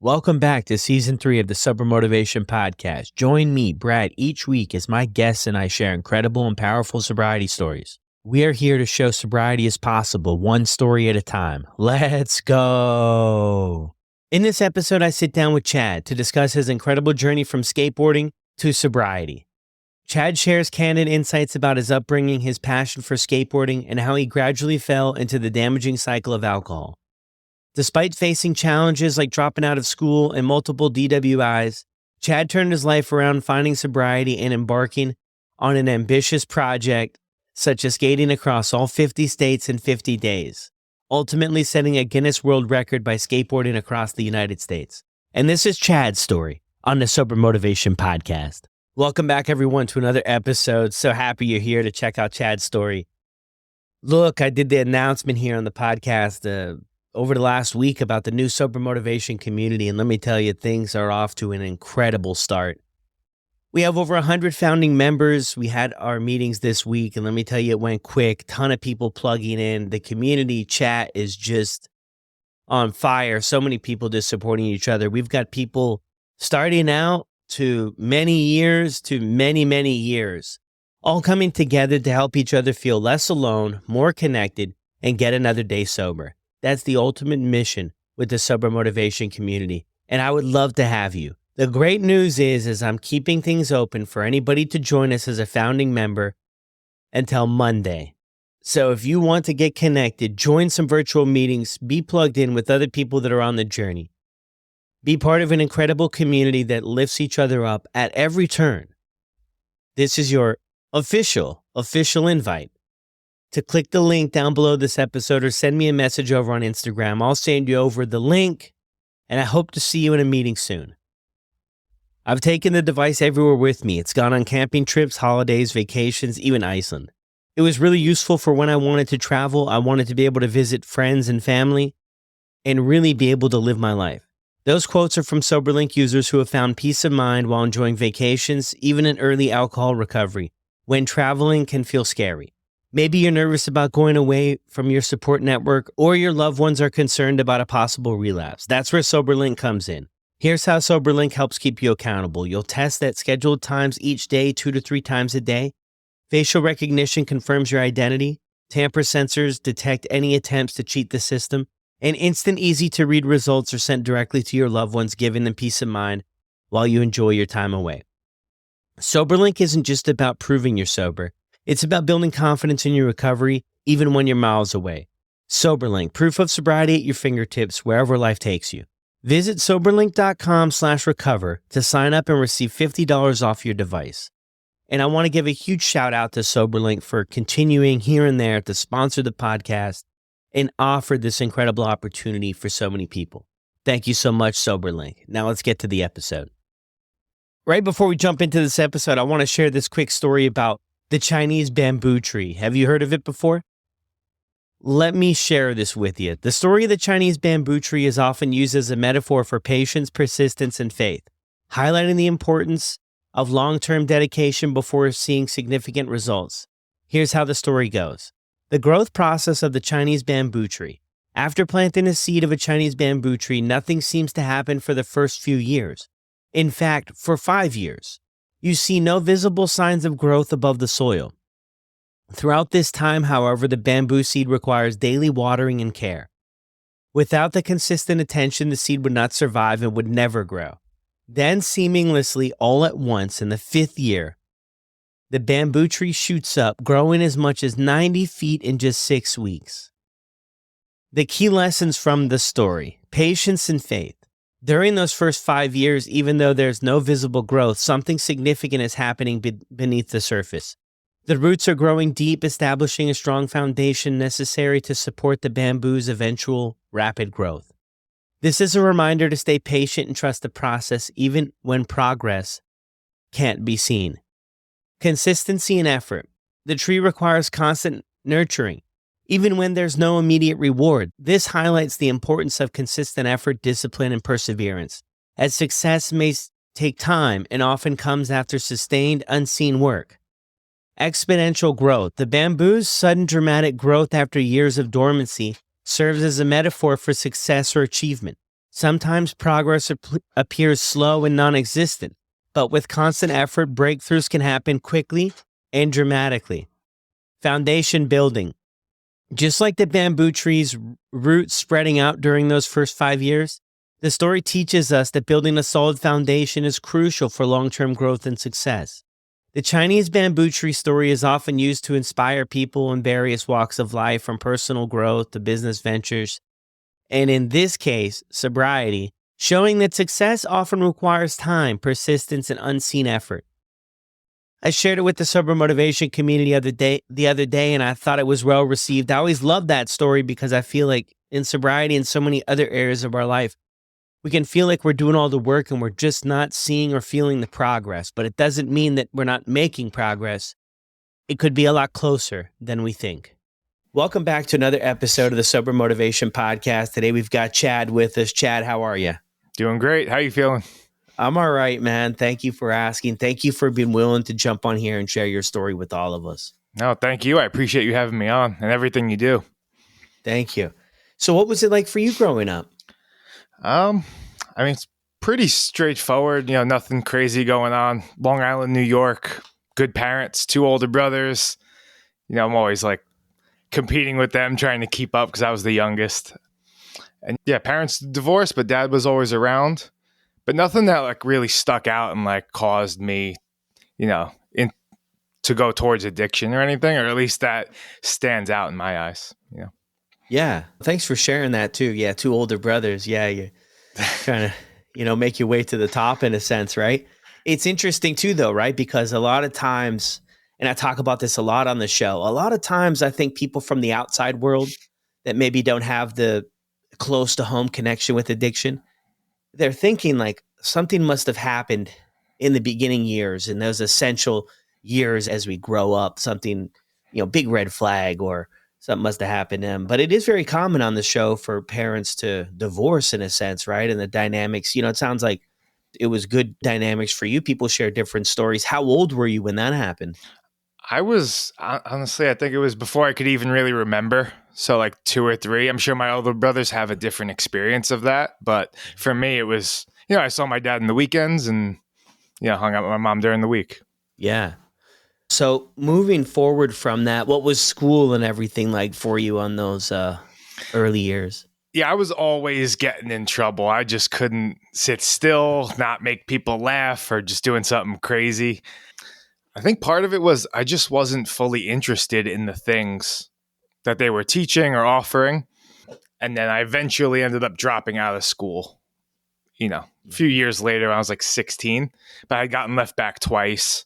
Welcome back to Season 3 of the Sober Motivation Podcast. Join me, Brad, each week as my guests and I share incredible and powerful sobriety stories. We are here to show sobriety is possible, one story at a time. Let's go! In this episode, I sit down with Chad to discuss his incredible journey from skateboarding to sobriety. Chad shares candid insights about his upbringing, his passion for skateboarding, and how he gradually fell into the damaging cycle of alcohol. Despite facing challenges like dropping out of school and multiple DWIs, Chad turned his life around, finding sobriety and embarking on an ambitious project such as skating across all 50 states in 50 days, ultimately setting a Guinness World Record by skateboarding across the United States. And this is Chad's story on the Sober Motivation Podcast. Welcome back, everyone, to another episode. So happy you're here to check out Chad's story. Look, I did the announcement here on the podcast over the last week about the new Sober Motivation community, and let me tell you, things are off to an incredible start. We have over 100 founding members. We had our meetings this week, and let me tell you, it went quick. Ton of people plugging in. The community chat is just on fire. So many people just supporting each other. We've got people starting out to many years to many, many years, all coming together to help each other feel less alone, more connected, and get another day sober. That's the ultimate mission with the Sober Motivation community, and I would love to have you. The great news is I'm keeping things open for anybody to join us as a founding member until Monday. So if you want to get connected, join some virtual meetings, be plugged in with other people that are on the journey. Be part of an incredible community that lifts each other up at every turn. This is your official invite to click the link down below this episode or send me a message over on Instagram. I'll send you over the link, and I hope to see you in a meeting soon. I've taken the device everywhere with me. It's gone on camping trips, holidays, vacations, even Iceland. It was really useful for when I wanted to travel. I wanted to be able to visit friends and family and really be able to live my life. Those quotes are from SoberLink users who have found peace of mind while enjoying vacations, even in early alcohol recovery, when traveling can feel scary. Maybe you're nervous about going away from your support network, or your loved ones are concerned about a possible relapse. That's where SoberLink comes in. Here's how SoberLink helps keep you accountable. You'll test at scheduled times each day, 2 to 3 times a day. Facial recognition confirms your identity. Tamper sensors detect any attempts to cheat the system. And instant, easy-to-read results are sent directly to your loved ones, giving them peace of mind while you enjoy your time away. SoberLink isn't just about proving you're sober. It's about building confidence in your recovery, even when you're miles away. SoberLink, proof of sobriety at your fingertips, wherever life takes you. Visit soberlink.com/recover to sign up and receive $50 off your device. And I want to give a huge shout out to SoberLink for continuing here and there to sponsor the podcast and offer this incredible opportunity for so many people. Thank you so much, SoberLink. Now let's get to the episode. Right before we jump into this episode, I want to share this quick story about the Chinese bamboo tree. Have you heard of it before? Let me share this with you. The story of the Chinese bamboo tree is often used as a metaphor for patience, persistence, and faith, highlighting the importance of long-term dedication before seeing significant results. Here's how the story goes. The growth process of the Chinese bamboo tree. After planting a seed of a Chinese bamboo tree, nothing seems to happen for the first few years. In fact, for 5 years. You see no visible signs of growth above the soil. Throughout this time, however, the bamboo seed requires daily watering and care. Without the consistent attention, the seed would not survive and would never grow. Then, seamlessly all at once, in the 5th year, the bamboo tree shoots up, growing as much as 90 feet in just 6 weeks. The key lessons from the story: patience and faith. During those first 5 years, even though there's no visible growth, something significant is happening beneath the surface. The roots are growing deep, establishing a strong foundation necessary to support the bamboo's eventual rapid growth. This is a reminder to stay patient and trust the process, even when progress can't be seen. Consistency and effort. The tree requires constant nurturing, even when there's no immediate reward. This highlights the importance of consistent effort, discipline, and perseverance, as success may take time and often comes after sustained, unseen work. Exponential growth. The bamboo's sudden dramatic growth after years of dormancy serves as a metaphor for success or achievement. Sometimes progress appears slow and non-existent, but with constant effort, breakthroughs can happen quickly and dramatically. Foundation building. Just like the bamboo tree's roots spreading out during those first 5 years, the story teaches us that building a solid foundation is crucial for long-term growth and success. The Chinese bamboo tree story is often used to inspire people in various walks of life, from personal growth to business ventures, and in this case, sobriety, showing that success often requires time, persistence, and unseen effort. I shared it with the sober motivation community the other day, and I thought it was well received. I always love that story because I feel like in sobriety and so many other areas of our life, we can feel like we're doing all the work and we're just not seeing or feeling the progress. But it doesn't mean that we're not making progress. It could be a lot closer than we think. Welcome back to another episode of the Sober Motivation Podcast. Today we've got Chad with us. Chad, how are you? Doing great. How you feeling? I'm all right, man. Thank you for asking. Thank you for being willing to jump on here and share your story with all of us. No, thank you. I appreciate you having me on and everything you do. Thank you. So what was it like for you growing up? It's pretty straightforward, nothing crazy going on. Long Island, New York, good parents, 2 older brothers. I'm always like competing with them, trying to keep up because I was the youngest. And yeah, parents divorced, but dad was always around. But nothing that like really stuck out and like caused me, to go towards addiction or anything, or at least that stands out in my eyes. Yeah. Thanks for sharing that too. Yeah. 2 older brothers. Yeah. You're trying to, make your way to the top in a sense, right? It's interesting too, though, right? Because a lot of times, and I talk about this a lot on the show, a lot of times I think people from the outside world that maybe don't have the close to home connection with addiction, they're thinking like something must have happened in the beginning years, in those essential years as we grow up, something, big red flag or something must have happened to them. But it is very common on the show for parents to divorce in a sense, right? And the dynamics, it sounds like it was good dynamics for you. People share different stories. How old were you when that happened? I was honestly, I think it was before I could even really remember. So like 2 or 3. I'm sure my older brothers have a different experience of that. But for me, it was, I saw my dad in the weekends and, hung out with my mom during the week. Yeah. So moving forward from that, what was school and everything like for you on those early years? Yeah, I was always getting in trouble. I just couldn't sit still, not make people laugh, or just doing something crazy. I think part of it was I just wasn't fully interested in the things that they were teaching or offering. And then I eventually ended up dropping out of school, a few years later. I was like 16, but I had gotten left back twice.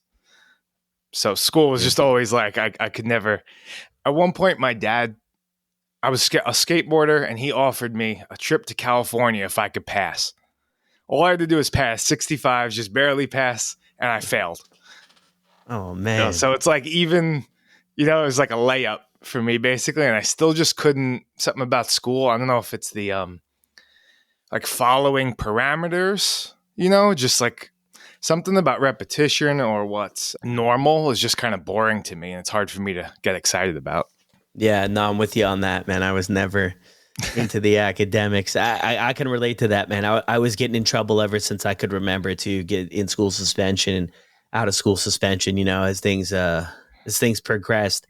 So school was just always like, I could never. At one point, my dad, I was a skateboarder, and he offered me a trip to California if I could pass. All I had to do was pass 65, just barely pass, and I failed. Oh, man. So it's like even, it was like a layup for me, basically, and I still just couldn't, something about school, I don't know if it's the, like following parameters, just like something about repetition or what's normal is just kind of boring to me, and it's hard for me to get excited about. Yeah, no, I'm with you on that, man. I was never into the academics. I can relate to that, man. I was getting in trouble ever since I could remember, to get in school suspension and out of school suspension, as things progressed.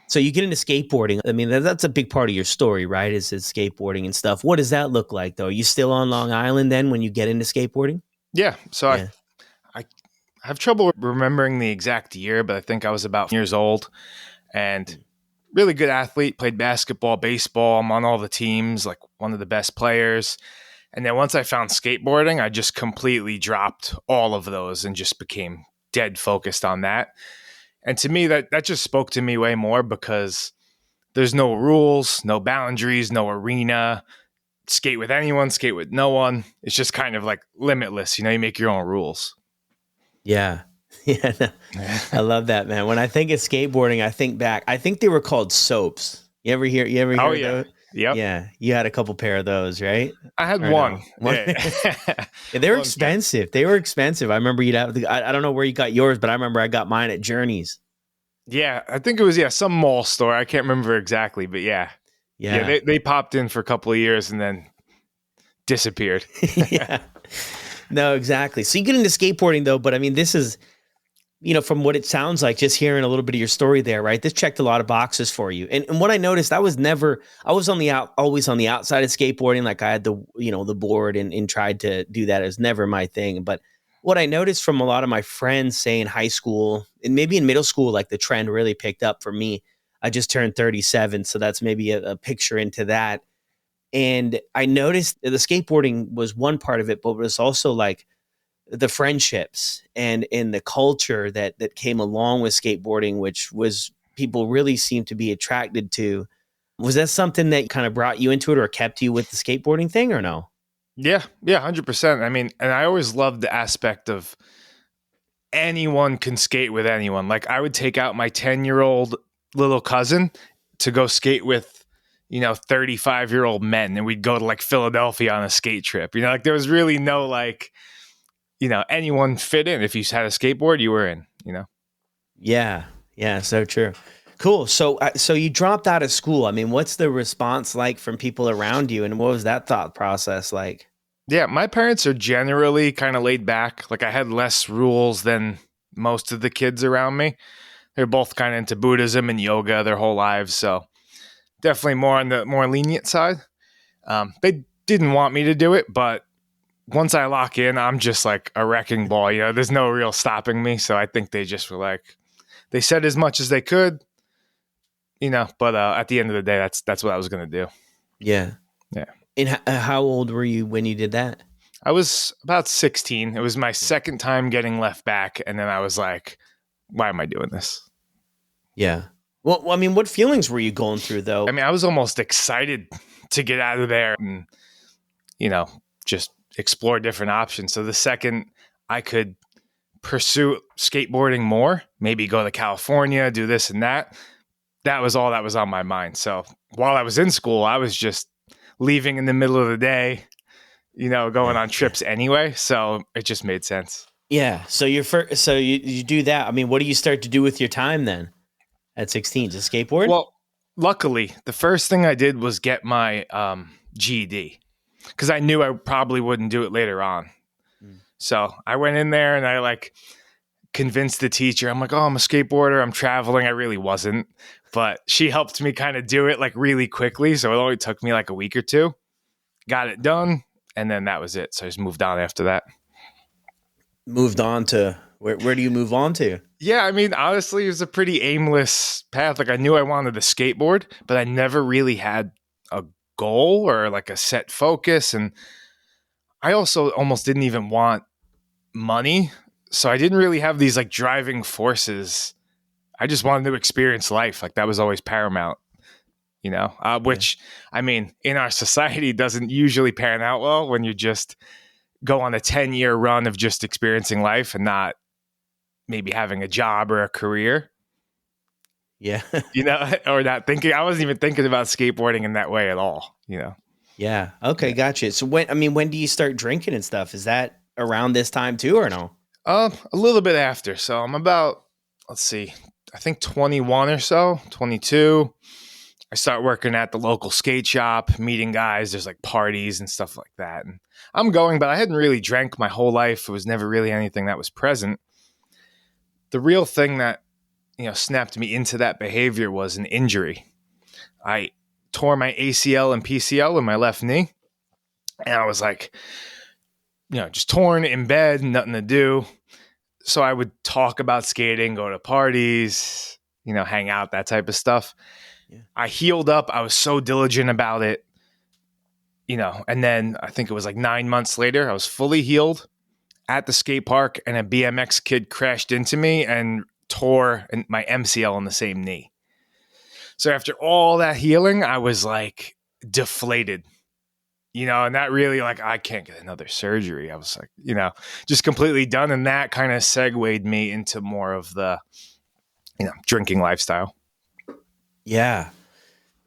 So you get into skateboarding. I mean, that's a big part of your story, right? Is skateboarding and stuff. What does that look like, though? Are you still on Long Island then when you get into skateboarding? Yeah. So yeah. I have trouble remembering the exact year, but I think I was about years old and really good athlete, played basketball, baseball. I'm on all the teams, like one of the best players. And then once I found skateboarding, I just completely dropped all of those and just became dead focused on that. And to me, that just spoke to me way more because there's no rules, no boundaries, no arena. Skate with anyone, skate with no one. It's just kind of like limitless. You make your own rules. Yeah. Yeah. No, I love that, man. When I think of skateboarding, I think back. I think they were called soaps. You ever hear Oh, yeah. those? Yep. Yeah. You had a couple pair of those, right? I had one. Yeah, they were expensive. They were expensive. I remember you'd have, I don't know where you got yours, but I remember I got mine at Journeys. Yeah. I think it was, some mall store. I can't remember exactly, but yeah. Yeah. They popped in for a couple of years and then disappeared. Yeah. No, exactly. So you get into skateboarding though, but I mean, this is, from what it sounds like, just hearing a little bit of your story there, right? This checked a lot of boxes for you. And what I noticed, I was always on the outside of skateboarding. Like I had the board and tried to do that. It was never my thing. But what I noticed from a lot of my friends, say in high school and maybe in middle school, like the trend really picked up for me. I just turned 37. So that's maybe a picture into that. And I noticed the skateboarding was one part of it, but it was also like the friendships and the culture that came along with skateboarding, which was people really seemed to be attracted to. Was that something that kind of brought you into it or kept you with the skateboarding thing or no? Yeah, 100%. I mean, and I always loved the aspect of anyone can skate with anyone. Like I would take out my 10-year-old little cousin to go skate with 35-year-old men, and we'd go to like Philadelphia on a skate trip. Like there was really no like anyone fit in. If you had a skateboard, you were in. Yeah, so true. Cool. So you dropped out of school. I mean, what's the response like from people around you, and what was that thought process like? Yeah, my parents are generally kind of laid back. Like I had less rules than most of the kids around me. They're both kind of into Buddhism and yoga their whole lives, so definitely more on the more lenient side. They didn't want me to do it, but once I lock in, I'm just like a wrecking ball. There's no real stopping me. So I think they just were like, they said as much as they could, but at the end of the day, that's what I was going to do. Yeah. Yeah. And how old were you when you did that? I was about 16. It was my second time getting left back. And then I was like, why am I doing this? Yeah. Well, I mean, what feelings were you going through though? I mean, I was almost excited to get out of there and, just explore different options. So the second I could pursue skateboarding more, maybe go to California, do this and that was all that was on my mind. So while I was in school, I was just leaving in the middle of the day, going on trips anyway. So it just made sense. Yeah. So you do that. I mean, what do you start to do with your time then at 16? Just skateboard? Well, luckily, the first thing I did was get my GED because I knew I probably wouldn't do it later on. So I went in there and I like convinced the teacher. I'm like, oh, I'm a skateboarder. I'm traveling. I really wasn't, but she helped me kind of do it like really quickly. So it only took me like a week or two. Got it done. And then that was it. So I just moved on after that. Moved on to where do you move on to? Yeah. I mean, honestly, it was a pretty aimless path. Like I knew I wanted to skateboard, but I never really had a goal or like a set focus. And I also almost didn't even want money. So I didn't really have these like driving forces. I just wanted to experience life. Like that was always paramount, which I mean, in our society doesn't usually pan out well when you just go on a 10-year run of just experiencing life and not maybe having a job or a career. Yeah. Or not thinking. I wasn't even thinking about skateboarding in that way at all, Yeah. Okay. Gotcha. So when do you start drinking and stuff? Is that around this time too, or no? A little bit after. So I'm about, let's see, I think 21 or so, 22. I start working at the local skate shop, meeting guys. There's like parties and stuff like that. And I'm going, but I hadn't really drank my whole life. It was never really anything that was present. The real thing that, snapped me into that behavior was an injury. I tore my ACL and PCL in my left knee. And I was like, just torn in bed, nothing to do. So I would talk about skating, go to parties, hang out, that type of stuff. Yeah. I healed up. I was so diligent about it, and then I think it was like 9 months later, I was fully healed at the skate park and a BMX kid crashed into me and tore my MCL on the same knee. So after all that healing, I was like deflated. And that really like, I can't get another surgery. I was like, just completely done. And that kind of segued me into more of the, drinking lifestyle. Yeah,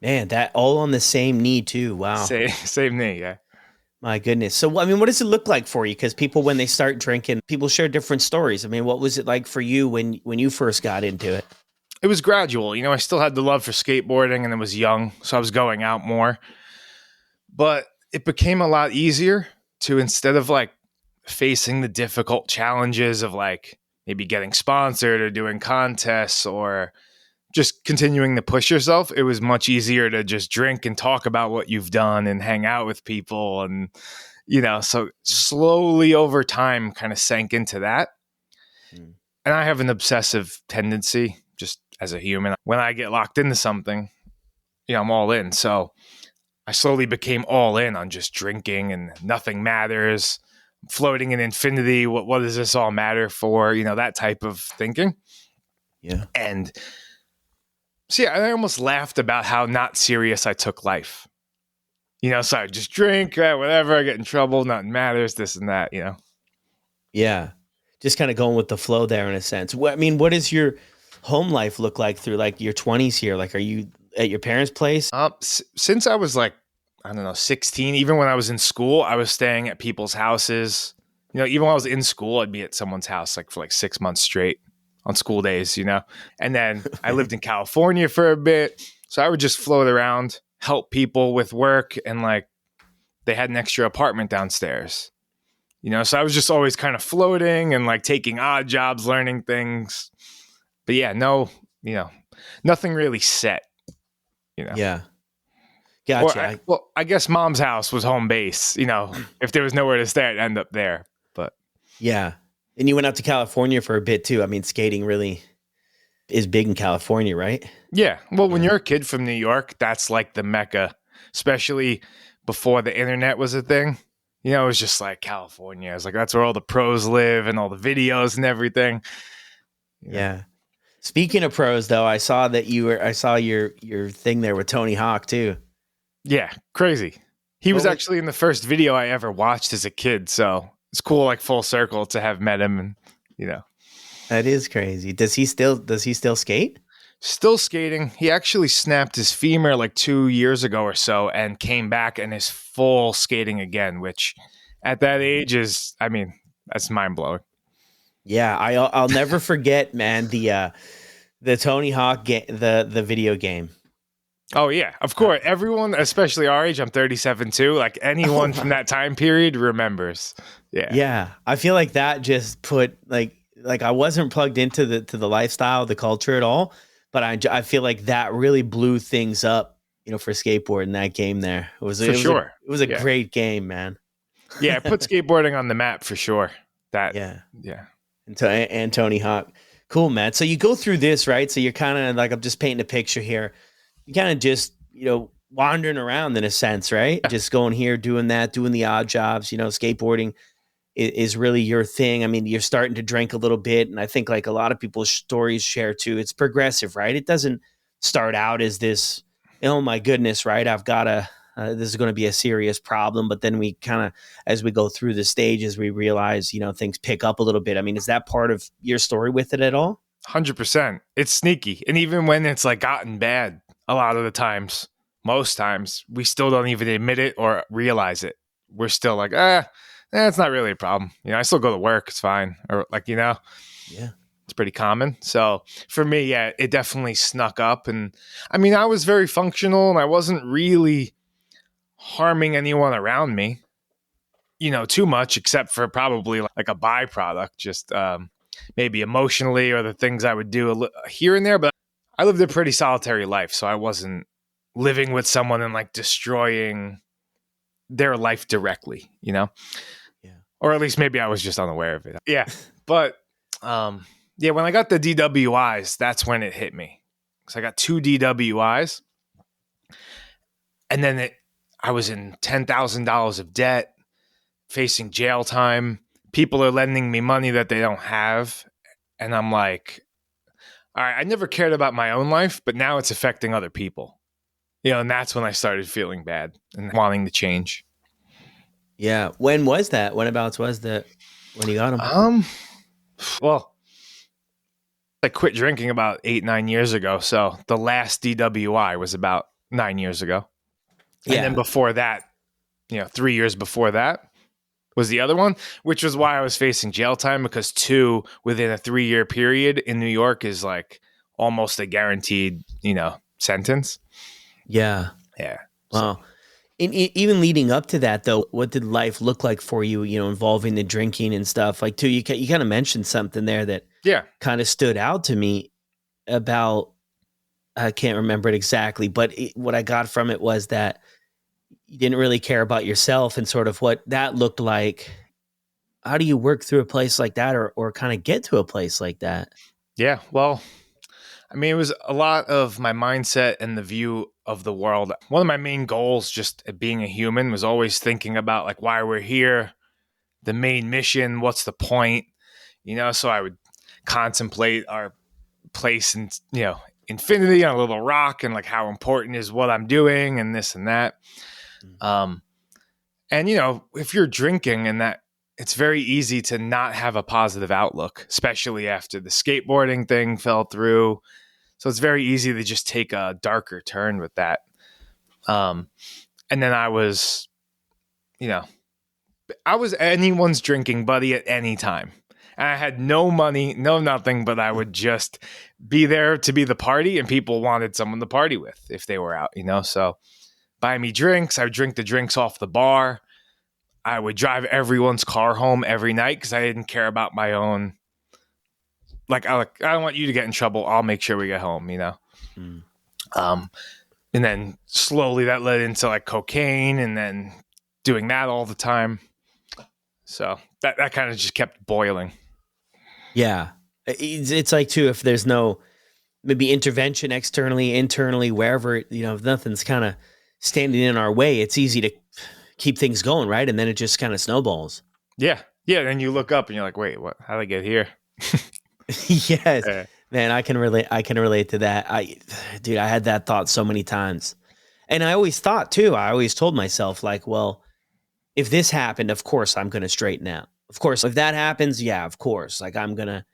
man, that all on the same knee too. Wow. Same knee. Yeah. My goodness. So, I mean, what does it look like for you? Because people, when they start drinking, people share different stories. I mean, what was it like for you when you first got into it? It was gradual. I still had the love for skateboarding and I was young, so I was going out more. But it became a lot easier to, instead of like facing the difficult challenges of like maybe getting sponsored or doing contests or just continuing to push yourself, it was much easier to just drink and talk about what you've done and hang out with people. And, so slowly over time kind of sank into that. Mm. And I have an obsessive tendency just as a human. When I get locked into something, I'm all in. So I slowly became all in on just drinking and nothing matters, floating in infinity. What does this all matter for? That type of thinking. Yeah. And see, I almost laughed about how not serious I took life. So I just drink, whatever, I get in trouble, nothing matters, this and that, Yeah. Just kind of going with the flow there in a sense. What does your home life look like through like your 20s here? Like, are you at your parents' place? Since I was like, I don't know, 16, even when I was in school, I was staying at people's houses. Even when I was in school, I'd be at someone's house like for like 6 months straight on school days, And then I lived in California for a bit. So I would just float around, help people with work, and like they had an extra apartment downstairs. So I was just always kind of floating and like taking odd jobs, learning things. But yeah, no, nothing really set, Yeah. Gotcha. I guess mom's house was home base, if there was nowhere to stay, I'd end up there. But yeah. And you went out to California for a bit too. I mean, skating really is big in California, right? Yeah. Well, when you're a kid from New York, that's like the Mecca, especially before the internet was a thing. It was just like California. It's like, that's where all the pros live and all the videos and everything. Yeah. Speaking of pros though, I saw your thing there with Tony Hawk too. Yeah. Crazy. He was actually in the first video I ever watched as a kid. So it's cool, like full circle to have met him and, That is crazy. Does he still skate? Still skating. He actually snapped his femur like 2 years ago or so and came back and is full skating again, which at that age is, that's mind blowing. Yeah. I'll never forget, man, the Tony Hawk the video game. Oh yeah, of course. Everyone, especially our age, I'm 37 too. Like anyone from that time period remembers. Yeah. Yeah. I feel like that just put like I wasn't plugged into the lifestyle, the culture at all, but I feel like that really blew things up, for skateboard in that game there. It was a great game, man. Yeah, it put skateboarding on the map for sure. Yeah. And Tony Hawk. Cool, man. So you go through this, right? So you're kind of like, I'm just painting a picture here. You kind of just, wandering around in a sense, right? Just going here, doing that, doing the odd jobs, skateboarding is really your thing. I mean, you're starting to drink a little bit. And I think like a lot of people's stories share too. It's progressive, right? It doesn't start out as this, oh my goodness, right? I've got this is going to be a serious problem. But then we kind of, as we go through the stages, we realize, things pick up a little bit. I mean, is that part of your story with it at all? 100%. It's sneaky. And even when it's like gotten bad, a lot of the times, most times, we still don't even admit it or realize it. We're still like, it's not really a problem. I still go to work. It's fine. Or like, Yeah, it's pretty common. So for me, yeah, it definitely snuck up. And I was very functional and I wasn't really harming anyone around me, too much, except for probably like a byproduct, just maybe emotionally or the things I would do here and there. But I lived a pretty solitary life, so I wasn't living with someone and like destroying their life directly, Yeah. Or at least maybe I was just unaware of it. Yeah. But when I got the DWIs, that's when it hit me. So I got 2 DWIs. And then I was in $10,000 of debt, facing jail time. People are lending me money that they don't have. And I'm like, all right, I never cared about my own life, but now it's affecting other people. And that's when I started feeling bad and wanting to change. Yeah. When was that? Whenabouts was that when you got them? Well, I quit drinking about 8-9 years ago. So the last DWI was about 9 years ago. And then before that, 3 years before that was the other one, which was why I was facing jail time, because 2 within a 3-year period in New York is like almost a guaranteed, sentence. Yeah. Yeah. Wow. Even leading up to that, though, what did life look like for you, involving the drinking and stuff? Like, too, you kind of mentioned something there that Yeah. kind of stood out to me about, I can't remember it exactly, but what I got from it was that you didn't really care about yourself and sort of what that looked like. How do you work through a place like that or kind of get to a place like that? Yeah. Well, I mean, it was a lot of my mindset and the view of the world. One of my main goals, just being a human, was always thinking about like why we're here, the main mission, what's the point, so I would contemplate our place in, infinity on a little rock and like how important is what I'm doing and this and that. Um, and, if you're drinking and that, it's very easy to not have a positive outlook, especially after the skateboarding thing fell through. So it's very easy to just take a darker turn with that. And then I was anyone's drinking buddy at any time. And I had no money, no nothing, but I would just be there to be the party, and people wanted someone to party with if they were out, So buy me drinks. I would drink the drinks off the bar. I would drive everyone's car home every night because I didn't care about my own. Like, I don't want you to get in trouble. I'll make sure we get home, Mm. And then slowly that led into like cocaine and then doing that all the time. So that kind of just kept boiling. Yeah. It's like, too, if there's no maybe intervention externally, internally, wherever, if nothing's kind of standing in our way, it's easy to keep things going, right? And then it just kind of snowballs. Yeah. Yeah. Then you look up and you're like, wait, what? How'd I get here? Yes. Man, I can relate to that. I had that thought so many times. And I always told myself, like, well, if this happened, of course I'm going to straighten out. Of course, if that happens, yeah, of course. Like, I'm going to,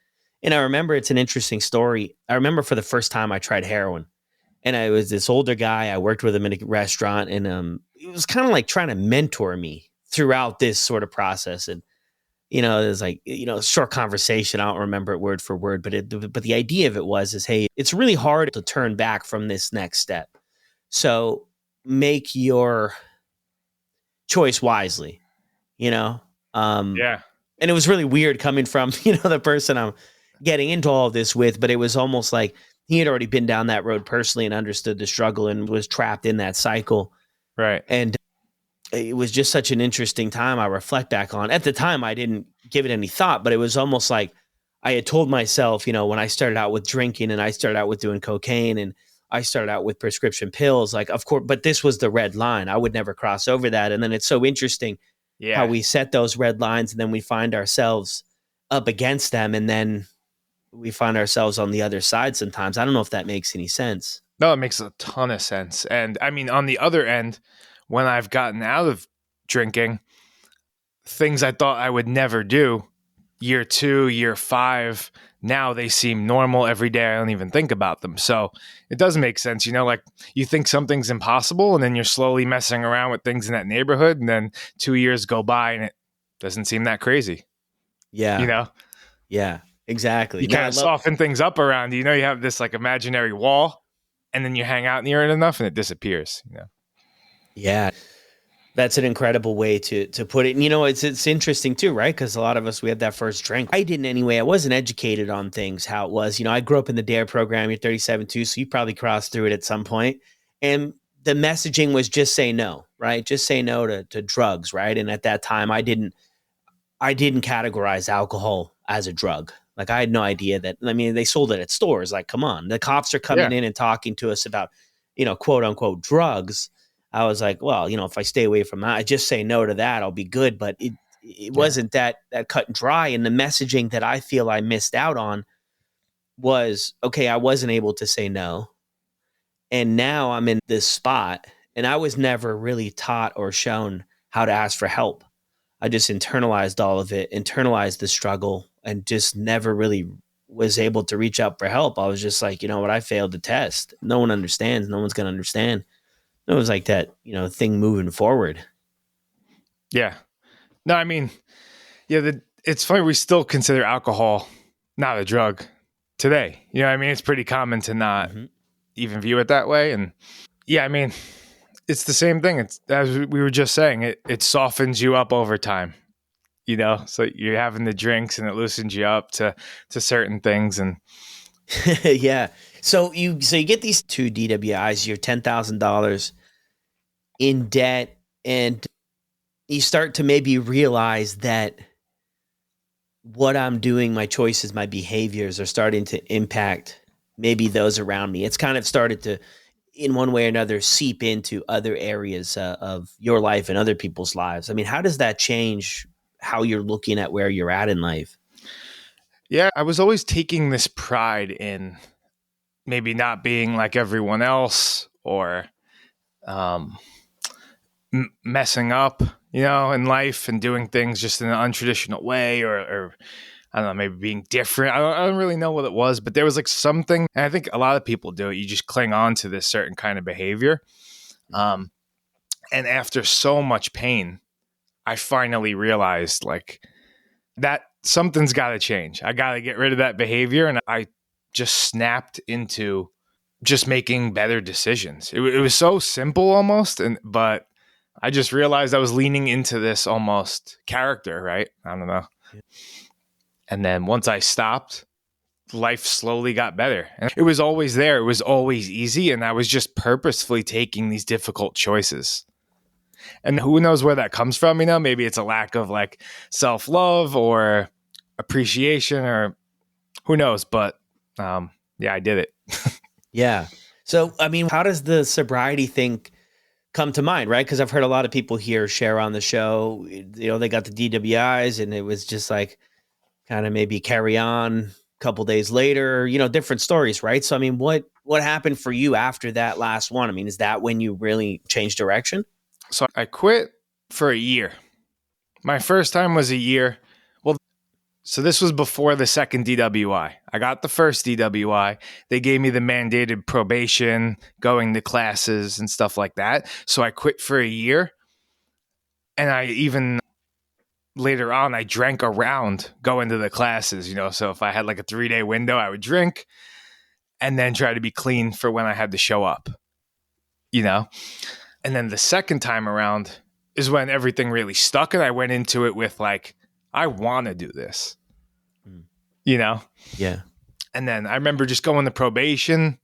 and I remember it's an interesting story. I remember for the first time I tried heroin, and I was this older guy. I worked with him in a restaurant, and it was kind of like trying to mentor me throughout this sort of process. And it was like, a short conversation. I don't remember it word for word, but the idea of it is, hey, it's really hard to turn back from this next step. So make your choice wisely, Yeah. And it was really weird coming from, the person I'm getting into all of this with, but it was almost like he had already been down that road personally and understood the struggle and was trapped in that cycle. Right. And it was just such an interesting time. I reflect back on. At the time, I didn't give it any thought, but it was almost like I had told myself, when I started out with drinking and I started out with doing cocaine and I started out with prescription pills, like, of course, but this was the red line. I would never cross over that. And then it's so interesting how we set those red lines and then we find ourselves up against them. And then we find ourselves on the other side sometimes. I don't know if that makes any sense. No, it makes a ton of sense. And I mean, on the other end, when I've gotten out of drinking, things I thought I would never do, year 2, year 5, now they seem normal every day. I don't even think about them. So it does make sense. Like you think something's impossible and then you're slowly messing around with things in that neighborhood. And then 2 years go by and it doesn't seem that crazy. Yeah. Yeah, exactly. You kind of soften things up around you. You have this like imaginary wall and then you hang out near it enough and it disappears. Yeah. That's an incredible way to put it. And, it's interesting too, right? Because a lot of us, we had that first drink. I didn't anyway. I wasn't educated on things, how it was. I grew up in the DARE program. You're 37 too, so you probably crossed through it at some point. And the messaging was just say no, right? Just say no to drugs, right? And at that time, I didn't categorize alcohol as a drug. Like, I had no idea that, they sold it at stores. Like, come on. The cops are coming in and talking to us about, quote unquote drugs. I was like, well, if I stay away from that, I just say no to that, I'll be good. But it wasn't that cut and dry. And the messaging that I feel I missed out on was, okay, I wasn't able to say no. And now I'm in this spot, and I was never really taught or shown how to ask for help. I just internalized all of it, internalized the struggle, and just never really was able to reach out for help. I was just like, what, I failed the test. No one understands. No one's going to understand. It was like that, thing moving forward. Yeah. No, it's funny. We still consider alcohol not a drug today. It's pretty common to not even view it that way. And yeah, It's the same thing. It's, as we were just saying, it softens you up over time, so you're having the drinks and it loosens you up to certain things. And Yeah. So you get these 2 DWIs, you're $10,000 in debt, and you start to maybe realize that what I'm doing, my choices, my behaviors are starting to impact maybe those around me. It's kind of started to, in one way or another, seep into other areas of your life and other people's lives. I mean, how does that change how you're looking at where you're at in life? yeah, I was always taking this pride in maybe not being like everyone else, or um, messing up, in life and doing things just in an untraditional way, or I don't know, maybe being different. I don't really know what it was, but there was like something, and I think a lot of people do it. You just cling on to this certain kind of behavior. And after so much pain, I finally realized like that something's got to change. I got to get rid of that behavior. And I just snapped into just making better decisions. It was so simple almost. But I just realized I was leaning into this almost character, right? I don't know. Yeah. And then once I stopped, life slowly got better. And it was always there. It was always easy. And I was just purposefully taking these difficult choices. And who knows where that comes from? Maybe it's a lack of like self-love or appreciation, or who knows? But yeah, I did it. Yeah. So, I mean, how does the sobriety thing come to mind, right? Because I've heard a lot of people here share on the show, they got the DWIs and it was just like kind of maybe carry on a couple days later, different stories, right? So, I mean, what happened for you after that last one? I mean, is that when you really changed direction? So I quit for a year. My first time was a year. Well, so this was before the second DWI. I got the first DWI. They gave me the mandated probation, going to classes and stuff like that. So I quit for a year. And I even later on, I drank around going to the classes, So if I had like a 3-day window, I would drink and then try to be clean for when I had to show up, And then the second time around is when everything really stuck. And I went into it with like, I want to do this, Yeah. And then I remember just going to probation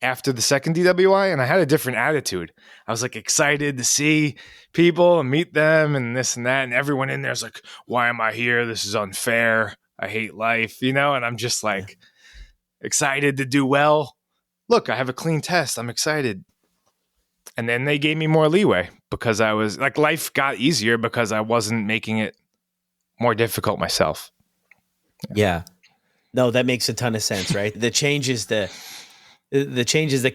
after the second DWI, and I had a different attitude. I was like excited to see people and meet them and this and that. And everyone in there's like, why am I here? This is unfair. I hate life, And I'm just like excited to do well. Look, I have a clean test. I'm excited. And then they gave me more leeway because I was like, life got easier because I wasn't making it more difficult myself. Yeah. No, that makes a ton of sense, right? The changes that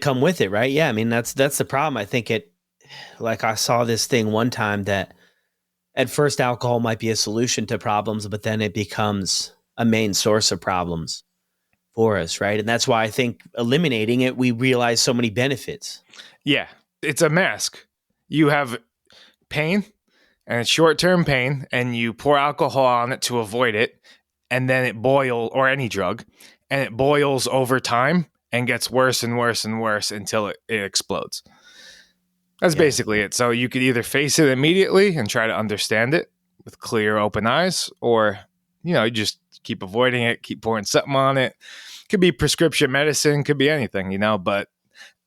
come with it, right? Yeah. I mean, that's the problem. I think like I saw this thing one time that at first alcohol might be a solution to problems, but then it becomes a main source of problems for us, right? And that's why I think eliminating it, we realize so many benefits. Yeah. It's a mask. You have pain, and it's short-term pain, and you pour alcohol on it to avoid it, and then it or any drug, and it boils over time and gets worse and worse and worse until it explodes. That's basically it. So you could either face it immediately and try to understand it with clear, open eyes, or, you just keep avoiding it, keep pouring something on it. Could be prescription medicine, could be anything, but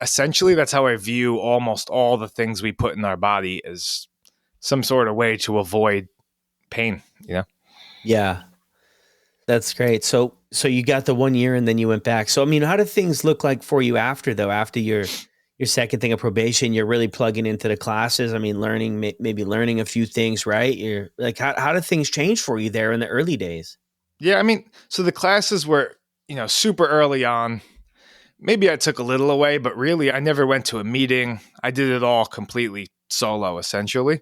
essentially that's how I view almost all the things we put in our body as some sort of way to avoid pain, Yeah. That's great. So you got the 1 year and then you went back. So, I mean, how did things look like for you after your second thing of probation? You're really plugging into the classes. I mean, maybe learning a few things, right? You're like, how did things change for you there in the early days? Yeah. I mean, so the classes were, super early on. Maybe I took a little away, but really I never went to a meeting. I did it all completely solo, essentially.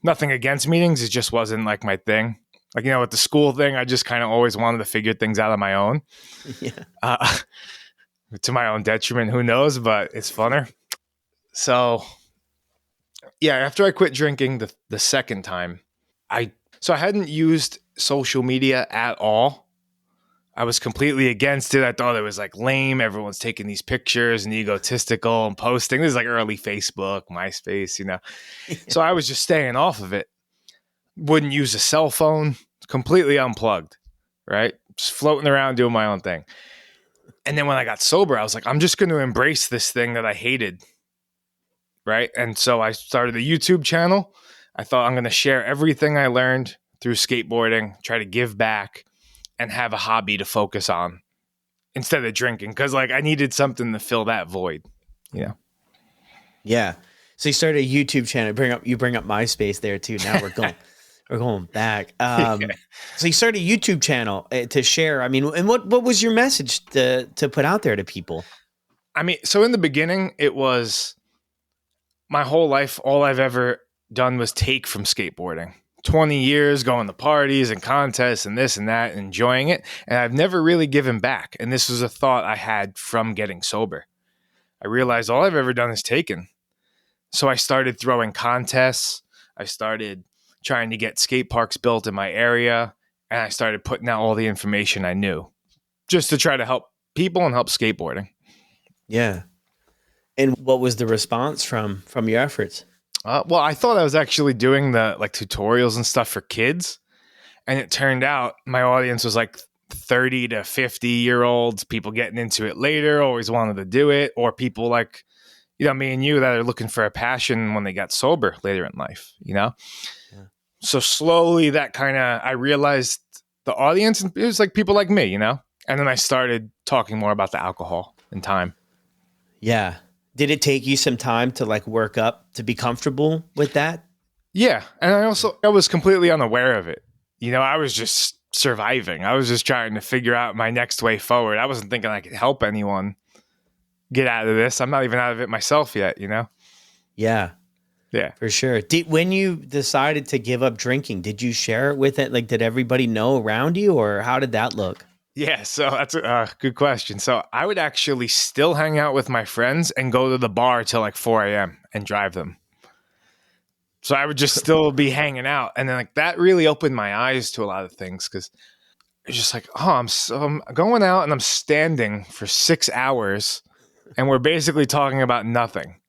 Nothing against meetings. It just wasn't like my thing. Like, with the school thing, I just kind of always wanted to figure things out on my own. Yeah. To my own detriment, who knows, but it's funner. So, yeah, after I quit drinking the second time, I hadn't used social media at all I was completely against it. I thought it was like lame. Everyone's taking these pictures and egotistical and posting. This is like early Facebook, MySpace, So I was just staying off of it. Wouldn't use a cell phone, completely unplugged, right? Just floating around doing my own thing. And then when I got sober, I was like, I'm just going to embrace this thing that I hated, right? And so I started a YouTube channel. I thought I'm going to share everything I learned through skateboarding, try to give back, and have a hobby to focus on instead of drinking. Because like I needed something to fill that void, Yeah. So you started a YouTube channel. You bring up MySpace there too. Now we're going back. So you started a YouTube channel to share. I mean, and what was your message to put out there to people? I mean, so in the beginning, it was my whole life. All I've ever done was take from skateboarding. 20 years going to parties and contests and this and that, enjoying it. And I've never really given back. And this was a thought I had from getting sober. I realized all I've ever done is taken. So I started throwing contests. I started trying to get skate parks built in my area. And I started putting out all the information I knew just to try to help people and help skateboarding. Yeah. And what was the response from your efforts? Well, I thought I was actually doing the like tutorials and stuff for kids. And it turned out my audience was like 30 to 50-year-olds, people getting into it later, always wanted to do it, or people like, me and you that are looking for a passion when they got sober later in life, Yeah. So slowly that I realized the audience, and it was like people like me, And then I started talking more about the alcohol and time. Yeah. Did it take you some time to like work up to be comfortable with that? Yeah. And I was completely unaware of it. I was just surviving. I was just trying to figure out my next way forward. I wasn't thinking I could help anyone get out of this. I'm not even out of it myself yet, Yeah. Yeah. For sure. When you decided to give up drinking, did you share it with it? Like, did everybody know around you, or how did that look? Yeah, so that's a good question. So I would actually still hang out with my friends and go to the bar till like 4 a.m. and drive them. So I would just still be hanging out. And then like that really opened my eyes to a lot of things, because it's just like, I'm going out and I'm standing for 6 hours and we're basically talking about nothing.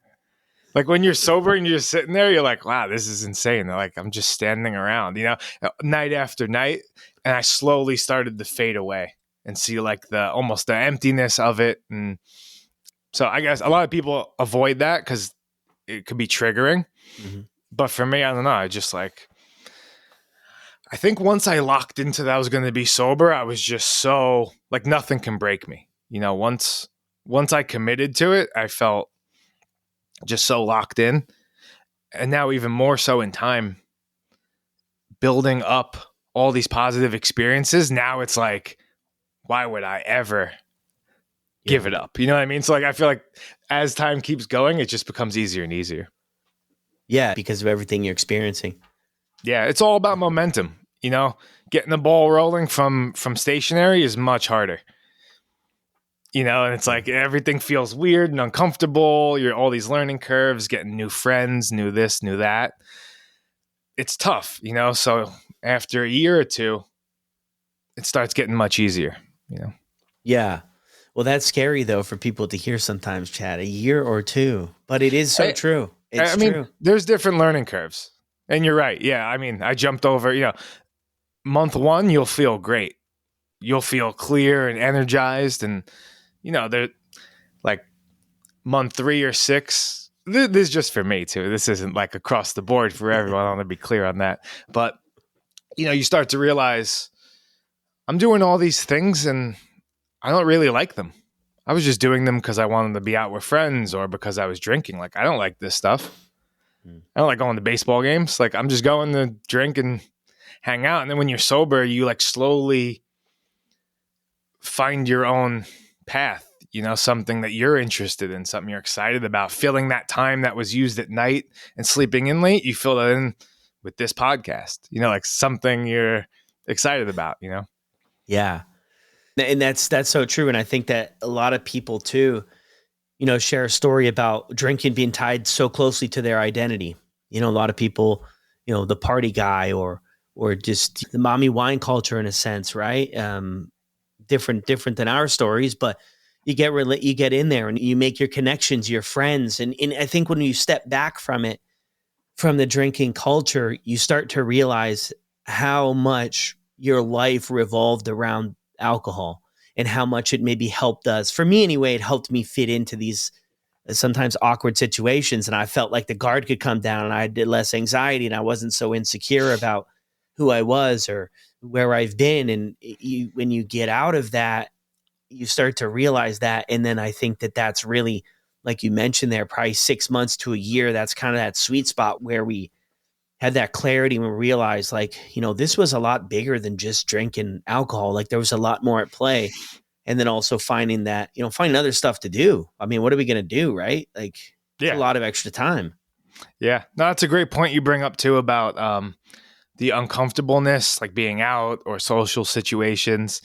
Like when you're sober and you're just sitting there, you're like, wow, this is insane. Like I'm just standing around, night after night. And I slowly started to fade away and see like almost the emptiness of it. And so I guess a lot of people avoid that because it could be triggering. Mm-hmm. But for me, I don't know. I think once I locked into that I was going to be sober, I was just so like nothing can break me. Once I committed to it, I felt just so locked in. And now even more so in time, building up all these positive experiences. Now it's like, why would I ever give it up? You know what I mean? So like, I feel like as time keeps going, it just becomes easier and easier. Yeah. Because of everything you're experiencing. Yeah. It's all about momentum, getting the ball rolling from stationary is much harder, and it's like everything feels weird and uncomfortable. You're all these learning curves, getting new friends, new this, new that. It's tough, so after a year or two, it starts getting much easier, Yeah. Well, that's scary though for people to hear sometimes, Chad, a year or two, but it is so true. It's true. There's different learning curves, and you're right. Yeah. I mean, I jumped over, month 1, you'll feel great. You'll feel clear and energized. And, they're like month 3 or 6, this is just for me too. This isn't like across the board for everyone. I want to be clear on that. But, you start to realize I'm doing all these things and I don't really like them. I was just doing them because I wanted to be out with friends or because I was drinking. Like, I don't like this stuff. I don't like going to baseball games. Like, I'm just going to drink and hang out. And then when you're sober, you like slowly find your own path, something that you're interested in, something you're excited about, filling that time that was used at night and sleeping in late. You fill that in with this podcast, like something you're excited about, Yeah. And that's so true. And I think that a lot of people too, share a story about drinking being tied so closely to their identity. A lot of people, the party guy or just the mommy wine culture in a sense, right? different than our stories, but you get in there and you make your connections, your friends. And I think when you step back from it, from the drinking culture, you start to realize how much your life revolved around alcohol and how much it maybe helped us. For me anyway, it helped me fit into these sometimes awkward situations. And I felt like the guard could come down and I had less anxiety and I wasn't so insecure about who I was or where I've been. And when you get out of that, you start to realize that. And then I think that that's really, like you mentioned there, probably 6 months to a year. That's kind of that sweet spot where we had that clarity and we realized, like, this was a lot bigger than just drinking alcohol. Like there was a lot more at play. And then also finding that, finding other stuff to do. I mean, what are we going to do? Right. Like it's a lot of extra time. Yeah. No, that's a great point you bring up too about the uncomfortableness, like being out or social situations.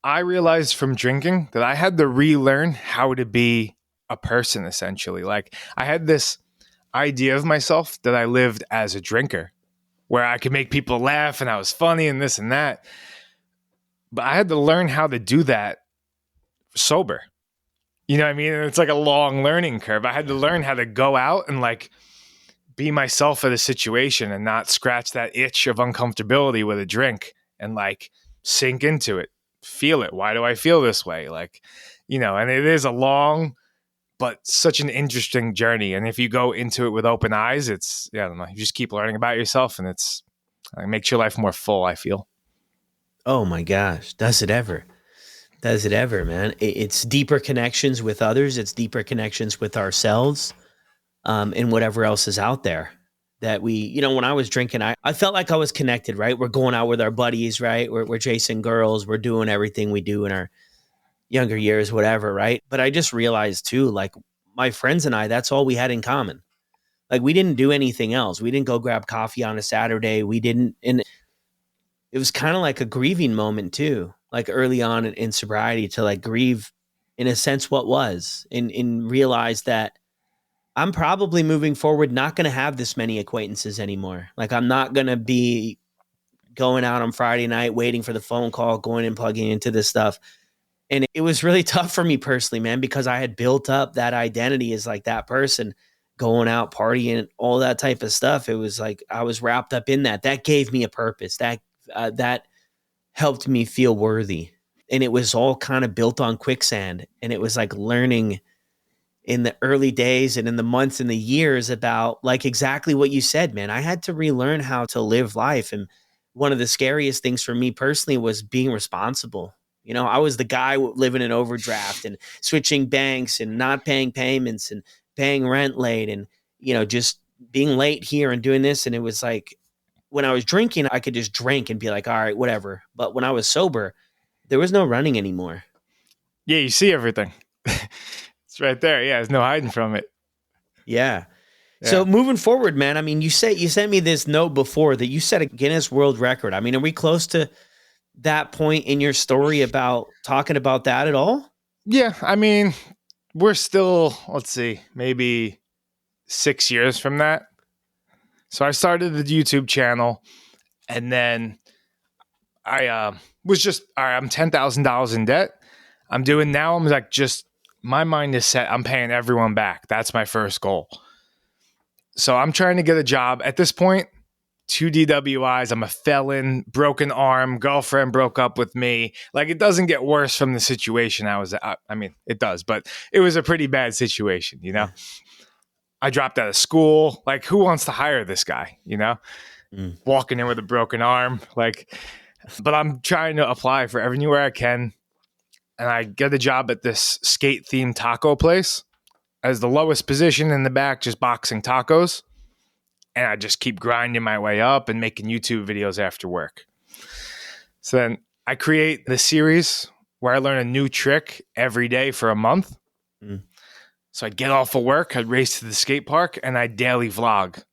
I realized from drinking that I had to relearn how to be a person, essentially. Like I had this idea of myself that I lived as a drinker, where I could make people laugh and I was funny and this and that. But I had to learn how to do that sober. You know what I mean? And it's like a long learning curve. I had to learn how to go out and like be myself at a situation and not scratch that itch of uncomfortability with a drink and like sink into it, feel it. Why do I feel this way? Like, and it is a long, but such an interesting journey. And if you go into it with open eyes, it's, I don't know, you just keep learning about yourself and it makes your life more full, I feel. Oh my gosh. Does it ever? Does it ever, man? It's deeper connections with others. It's deeper connections with ourselves, and whatever else is out there that we, when I was drinking, I felt like I was connected, right? We're going out with our buddies, right? We're chasing girls. We're doing everything we do in our younger years, whatever, right? But I just realized too, like my friends and I, that's all we had in common. Like we didn't do anything else. We didn't go grab coffee on a Saturday. We didn't, and it was kind of like a grieving moment too, like early on in sobriety to like grieve in a sense what was and realize that I'm probably moving forward not going to have this many acquaintances anymore. Like I'm not going to be going out on Friday night, waiting for the phone call, going and plugging into this stuff. And it was really tough for me personally, man, because I had built up that identity as like that person going out, partying, all that type of stuff. It was like I was wrapped up in that. That gave me a purpose. That helped me feel worthy. And it was all kind of built on quicksand. And it was like learning in the early days and in the months and the years about like exactly what you said, man. I had to relearn how to live life. And one of the scariest things for me personally was being responsible. I was the guy living in overdraft and switching banks and not paying payments and paying rent late and, just being late here and doing this. And it was like, when I was drinking, I could just drink and be like, all right, whatever. But when I was sober, there was no running anymore. Yeah, you see everything. It's right there. Yeah, there's no hiding from it. Yeah. So moving forward, man, I mean, you sent me this note before that you set a Guinness World Record. I mean, are we close to that point in your story about talking about that at all? Yeah, I mean, we're still, let's see, maybe 6 years from that. So I started the YouTube channel and then I was just, all right, I'm $10,000 in debt. I'm like, just my mind is set. I'm paying everyone back. That's my first goal. So I'm trying to get a job at this point. 2 DWIs. I'm a felon, broken arm, girlfriend broke up with me. Like it doesn't get worse from the situation I was at. I mean, it does, but it was a pretty bad situation, I dropped out of school. Like who wants to hire this guy, Walking in with a broken arm, but I'm trying to apply for everywhere I can. And I get a job at this skate themed taco place as the lowest position in the back, just boxing tacos. And I just keep grinding my way up and making YouTube videos after work. So then I create the series where I learn a new trick every day for a month. Mm. So I'd get off of work, I'd race to the skate park, and I'd daily vlog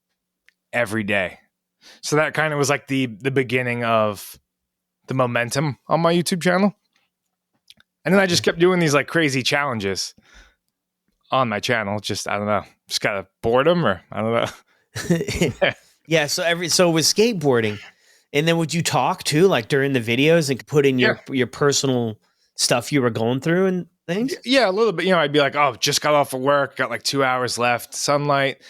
every day. So that kind of was like the beginning of the momentum on my YouTube channel. And then I just kept doing these like crazy challenges on my channel. Just, I don't know, just kind of boredom or I don't know. Yeah. So with skateboarding And then would you talk too, like during the videos, and put in Yeah. your personal stuff you were going through and things? Yeah, a little bit. I'd be like, oh, just got off of work, got like 2 hours left, sunlight.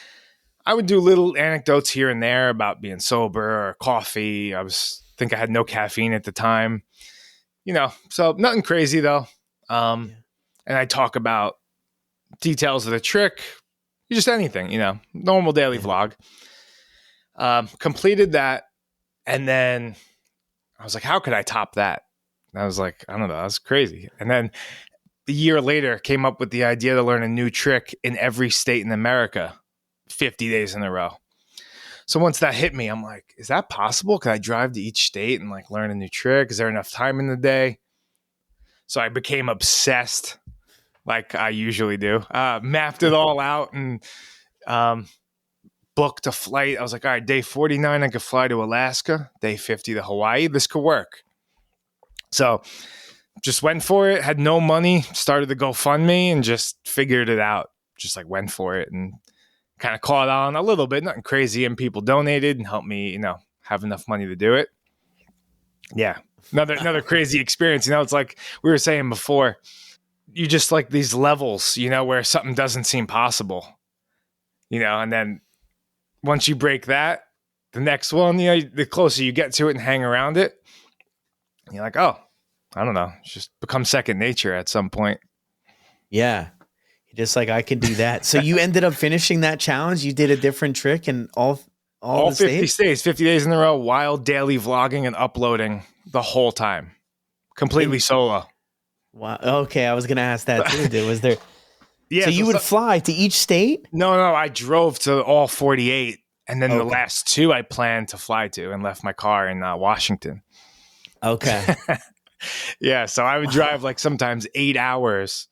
I would do little anecdotes here and there about being sober or coffee. Think I had no caffeine at the time, so nothing crazy though. And I talk about details of the trick, just anything, normal daily vlog. Completed that. And then I was like, how could I top that? And I was like, I don't know. That's crazy. And then a year later, came up with the idea to learn a new trick in every state in America, 50 days in a row. So once that hit me, I'm like, is that possible? Could I drive to each state and like learn a new trick? Is there enough time in the day? So I became obsessed, like I usually do. Mapped it all out and booked a flight. I was like, all right, day 49, I could fly to Alaska. Day 50 to Hawaii. This could work. So just went for it. Had no money. Started the GoFundMe and just figured it out. Just like went for it and kind of caught on a little bit. Nothing crazy. And people donated and helped me, have enough money to do it. Yeah. Another crazy experience. It's like we were saying before, you just like these levels, where something doesn't seem possible, and then once you break that, the next one, the closer you get to it and hang around it, you're like, oh, I don't know. It's just becomes second nature at some point. Yeah. Just like, I can do that. So you ended up finishing that challenge. You did a different trick in all 50 states, 50 days in a row, while daily vlogging and uploading the whole time, completely solo. Wow. Okay. I was going to ask that too. Was there, yeah. So you would fly to each state? No, I drove to all 48. And then the last 2 I planned to fly to and left my car in Washington. Okay. Yeah. So I would drive like sometimes 8 hours,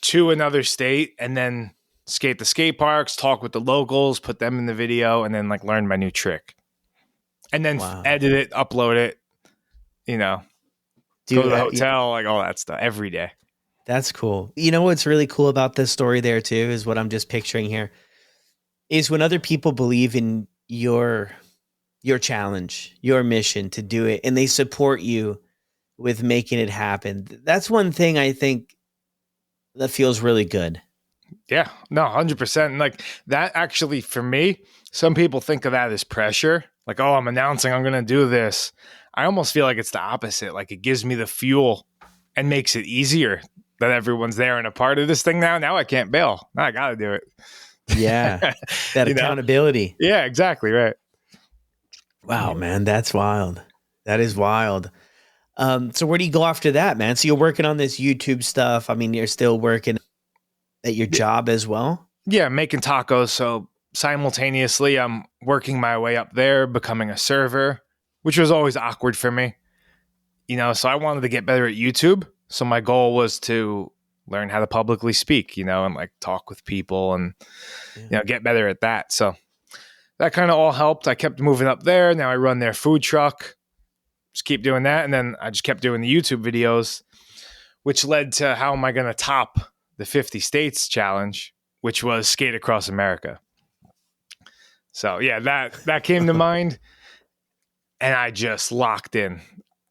to another state and then skate the skate parks, talk with the locals, put them in the video, and then like learn my new trick. And then edit it, upload it, go to the hotel, like all that stuff every day. That's cool. What's really cool about this story there too is what I'm just picturing here is when other people believe in your challenge, your mission to do it, and they support you with making it happen. That's one thing I think that feels really good. Yeah, no, 100%. And like that actually, for me, some people think of that as pressure. Like, oh, I'm announcing I'm going to do this. I almost feel like it's the opposite. Like it gives me the fuel and makes it easier that everyone's there and a part of this thing now. Now I can't bail. Now I got to do it. Yeah. That accountability. Yeah, exactly. Right. Wow, man. That's wild. That is wild. So where do you go after that, man? So you're working on this YouTube stuff. I mean, you're still working at your job as well? Yeah, making tacos. So simultaneously, I'm working my way up there, becoming a server, which was always awkward for me. So I wanted to get better at YouTube. So my goal was to learn how to publicly speak, and like talk with people and, get better at that. So that kind of all helped. I kept moving up there. Now I run their food truck. Just keep doing that. And then I just kept doing the YouTube videos, which led to how am I going to top the 50 states challenge, which was skate across America. So yeah, that came to mind and I just locked in.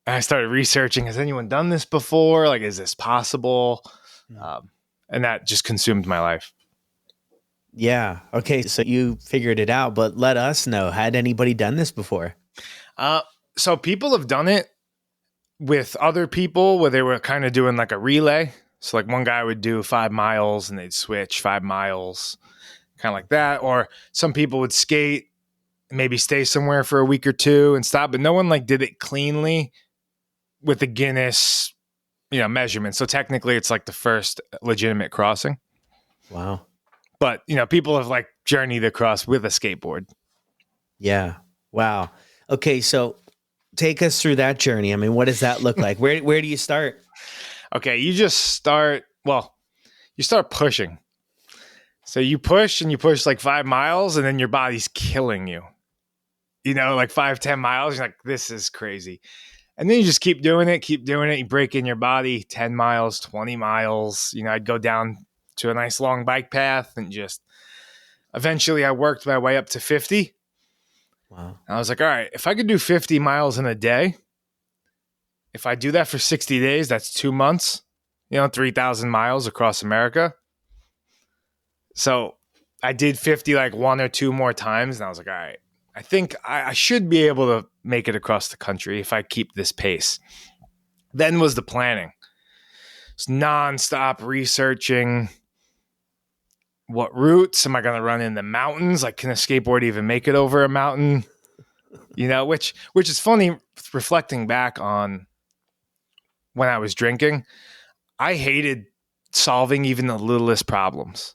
I started researching, has anyone done this before? Like, is this possible? And that just consumed my life. Yeah. Okay. So you figured it out, but let us know. Had anybody done this before? So people have done it with other people where they were kind of doing like a relay. So like one guy would do 5 miles and they'd switch 5 miles, kind of like that. Or some people would skate, maybe stay somewhere for a week or 2 and stop. But no one like did it cleanly with the Guinness, measurement. So technically it's like the first legitimate crossing. Wow. But, people have like journeyed across with a skateboard. Yeah. Wow. Okay. So take us through that journey. I mean, what does that look like? Where do you start? Okay. You just start pushing. So you push like 5 miles and then your body's killing you, like 5-10 miles. You're like, this is crazy. And then you just keep doing it. You break in your body 10 miles, 20 miles. I'd go down to a nice long bike path and just eventually I worked my way up to 50. Wow. And I was like, all right, if I could do 50 miles in a day, if I do that for 60 days, that's 2 months, 3,000 miles across America. So I did 50 like one or two more times. And I was like, all right, I think I should be able to make it across the country if I keep this pace. Then was the planning. It's nonstop researching. What routes am I going to run in the mountains? Like, can a skateboard even make it over a mountain? Which is funny reflecting back on when I was drinking. I hated solving even the littlest problems.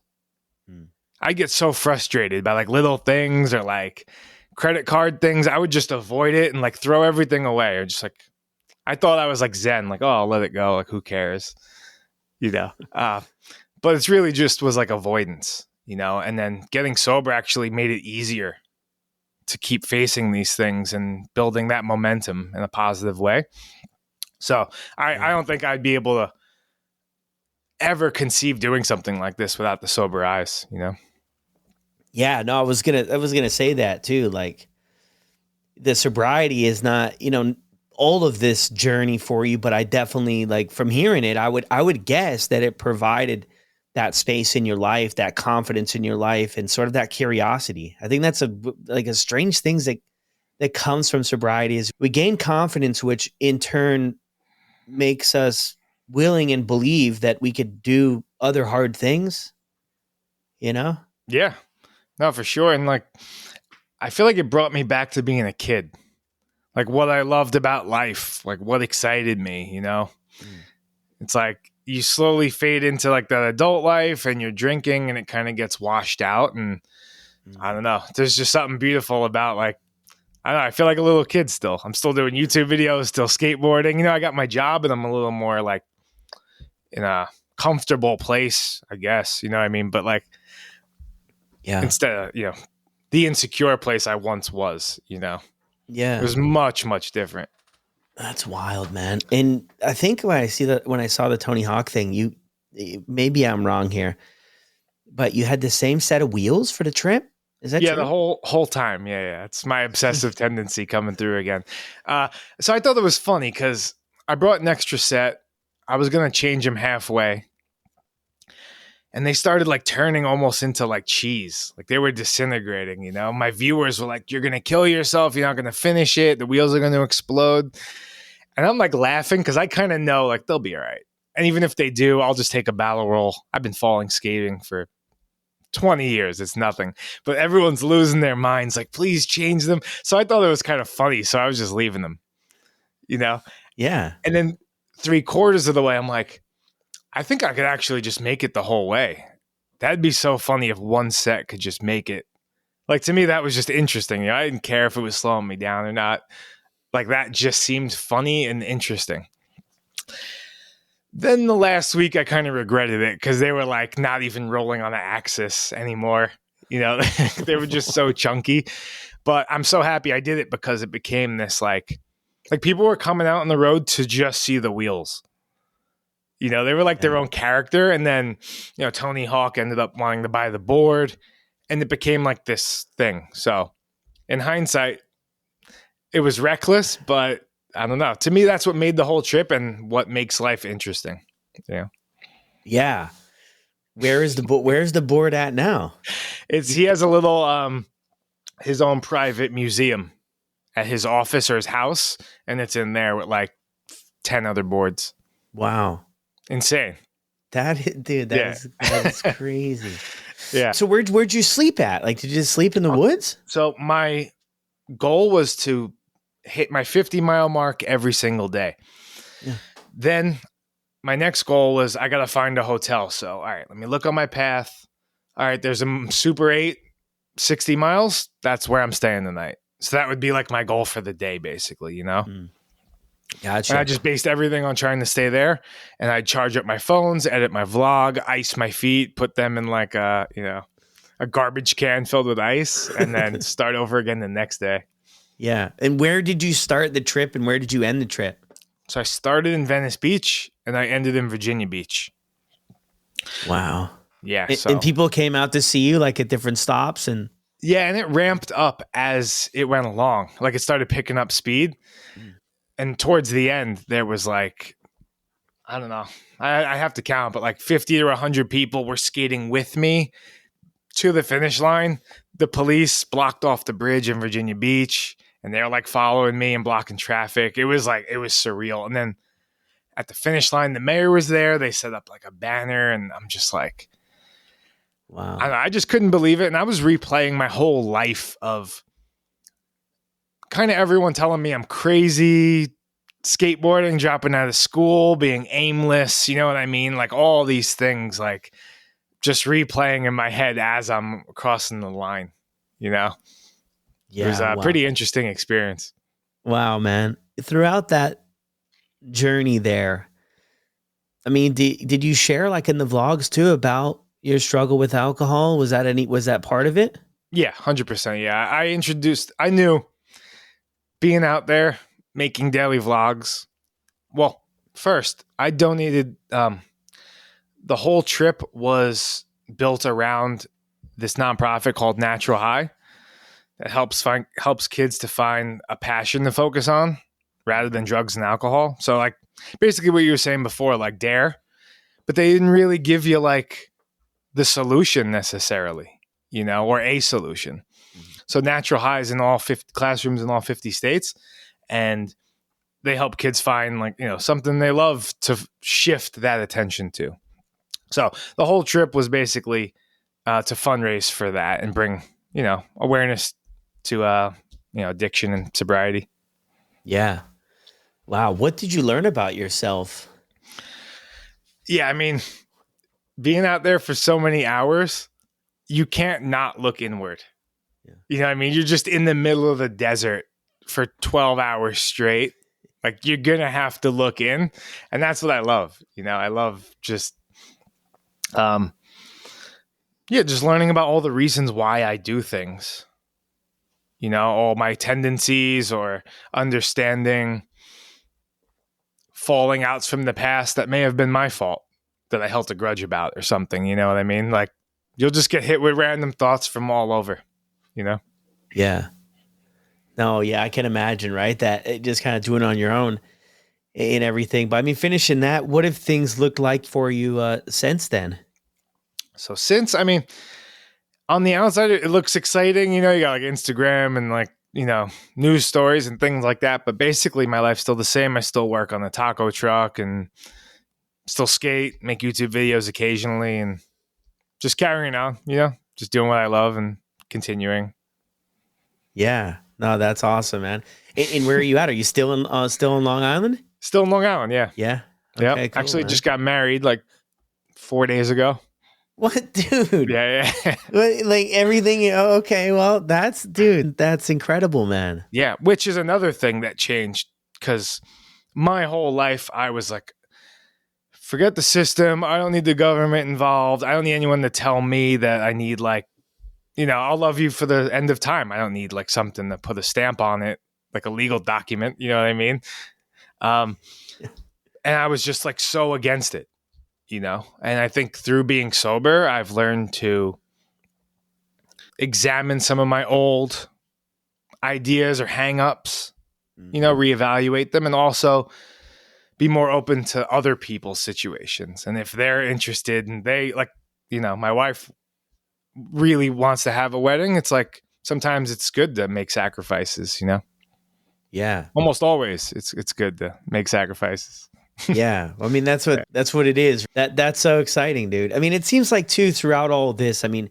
I get so frustrated by like little things or like credit card things. I would just avoid it and like throw everything away, or just like, I thought I was like Zen, like, oh, I'll let it go. Like, who cares? But it's really just was like avoidance, and then getting sober actually made it easier to keep facing these things and building that momentum in a positive way. So I don't think I'd be able to ever conceive doing something like this without the sober eyes, Yeah, no, I was gonna say that too. Like, the sobriety is not, all of this journey for you, but I definitely, like, from hearing it, I would guess that it provided that space in your life, that confidence in your life, and sort of that curiosity. I think that's a strange thing that comes from sobriety is we gain confidence, which in turn makes us willing and believe that we could do other hard things, Yeah, no, for sure. And like, I feel like it brought me back to being a kid, like what I loved about life, like what excited me, It's like you slowly fade into like that adult life and you're drinking and it kind of gets washed out. And I don't know, there's just something beautiful about like, I don't know, I feel like a little kid still. I'm still doing YouTube videos, still skateboarding. I got my job and I'm a little more like in a comfortable place, I guess, you know what I mean? But like, Yeah. instead of, the insecure place I once was, Yeah. It was much, much different. That's wild, man. And I think when I saw the Tony Hawk thing, maybe I'm wrong here, but you had the same set of wheels for the trip. Is that Yeah, true? the whole time. Yeah. It's my obsessive tendency coming through again. So I thought it was funny because I brought an extra set. I was going to change them halfway. And they started like turning almost into like cheese. Like they were disintegrating, My viewers were like, you're going to kill yourself. You're not going to finish it. The wheels are going to explode. And I'm like laughing because I kind of know like they'll be all right. And even if they do, I'll just take a battle roll. I've been falling skating for 20 years. It's nothing. But everyone's losing their minds. Like, please change them. So I thought it was kind of funny. So I was just leaving them, Yeah. And then 3/4 of the way, I'm like, I think I could actually just make it the whole way. That'd be so funny if one set could just make it. Like, to me, that was just interesting. I didn't care if it was slowing me down or not. Like, that just seemed funny and interesting. Then the last week, I kind of regretted it because they were like not even rolling on an axis anymore. They were just so chunky. But I'm so happy I did it because it became this like people were coming out on the road to just see the wheels. They were like their own character. And then, Tony Hawk ended up wanting to buy the board and it became like this thing. So in hindsight, it was reckless, but I don't know. To me, that's what made the whole trip and what makes life interesting. Yeah. Yeah. Where's the board at now? He has a little, his own private museum at his office or his house. And it's in there with like 10 other boards. Wow. Insane. That is crazy. Yeah. So where'd you sleep at? Like, did you just sleep in the woods? So my goal was to hit my 50-mile mark every single day. Yeah. Then my next goal was I got to find a hotel. So, all right, let me look on my path. All right, there's a Super 8, 60 miles. That's where I'm staying the night. So that would be like my goal for the day, basically, Gotcha. And I just based everything on trying to stay there. And I'd charge up my phones, edit my vlog, ice my feet, put them in like a garbage can filled with ice, and then start over again the next day. Yeah. And where did you start the trip and where did you end the trip? So I started in Venice Beach and I ended in Virginia Beach. Wow. Yeah. And people came out to see you like at different stops and Yeah, and it ramped up as it went along. Like it started picking up speed. Mm. And towards the end, there was like, I don't know, I have to count, but like 50 or 100 people were skating with me to the finish line. The police blocked off the bridge in Virginia Beach, and they were like following me and blocking traffic. It was surreal. And then at the finish line, the mayor was there. They set up like a banner, and I'm just like, Wow. I just couldn't believe it. And I was replaying my whole life of kind of everyone telling me I'm crazy, skateboarding, dropping out of school, being aimless. You know what I mean? Like all these things, like just replaying in my head as I'm crossing the line, you know? Yeah. It was a wow. pretty interesting experience. Wow, man. Throughout that journey there, I mean, did you share like in the vlogs too about your struggle with alcohol? Was that part of it? Yeah, 100%. Yeah. I knew being out there making daily vlogs. Well, first, I donated, the whole trip was built around this nonprofit called Natural High that helps kids to find a passion to focus on rather than drugs and alcohol. So like basically what you were saying before, like Dare, but they didn't really give you like the solution necessarily, you know, or a solution. So Natural High is in all 50 classrooms in all 50 states, and they help kids find like, you know, something they love to shift that attention to. So the whole trip was basically to fundraise for that and bring, you know, awareness to, you know, addiction and sobriety. Yeah. Wow. What did you learn about yourself? Yeah. I mean, being out there for so many hours, you can't not look inward. Yeah. You know what I mean? You're just in the middle of the desert for 12 hours straight. Like you're going to have to look in. And that's what I love. You know, I love just, just learning about all the reasons why I do things, you know, all my tendencies or understanding falling outs from the past that may have been my fault that I held a grudge about or something. You know what I mean? Like you'll just get hit with random thoughts from all over, you know? Yeah. No, yeah, I can imagine, right? That just kind of doing it on your own and everything. But I mean, finishing that, what have things looked like for you since then? So I mean, on the outside, it looks exciting. You know, you got like Instagram and like, you know, news stories and things like that. But basically my life's still the same. I still work on the taco truck and still skate, make YouTube videos occasionally and just carrying on, you know, just doing what I love and continuing. Yeah. No, that's awesome, man. And where are you at? Are you still in Long Island? Still in Long Island, yeah. Yeah. Yeah. Okay, cool, Actually, man. just got married like 4 days ago. What, dude? Yeah. Like everything. Okay. Well, that's incredible, man. Yeah. Which is another thing that changed because my whole life I was like, forget the system. I don't need the government involved. I don't need anyone to tell me that I need like, you know, I'll love you for the end of time. I don't need like something to put a stamp on it, like a legal document. You know what I mean? And I was just like so against it, you know? And I think through being sober, I've learned to examine some of my old ideas or hang-ups, you know, reevaluate them, and also be more open to other people's situations. And if they're interested and they like, you know, my wife really wants to have a wedding, it's like sometimes it's good to make sacrifices, you know? Yeah. Almost always it's good to make sacrifices. Yeah. I mean, that's what it is. That's so exciting, dude. I mean, it seems like too throughout all of this, I mean,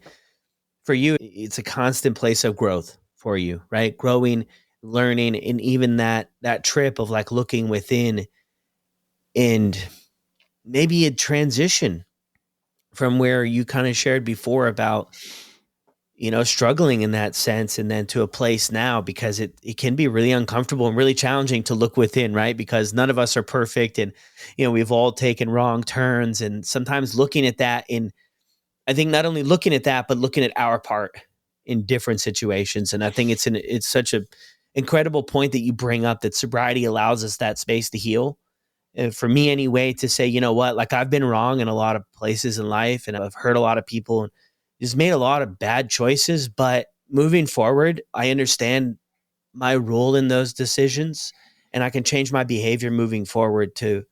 for you, it's a constant place of growth for you, right? Growing, learning, and even that trip of like looking within and maybe a transition from where you kind of shared before about, you know, struggling in that sense and then to a place now, because it can be really uncomfortable and really challenging to look within, right? Because none of us are perfect and, you know, we've all taken wrong turns, and sometimes looking at that I think not only looking at that, but looking at our part in different situations. And I think it's such a incredible point that you bring up, that sobriety allows us that space to heal. And for me anyway, to say, you know what, like I've been wrong in a lot of places in life and I've hurt a lot of people and just made a lot of bad choices, but moving forward, I understand my role in those decisions, and I can change my behavior moving forward to,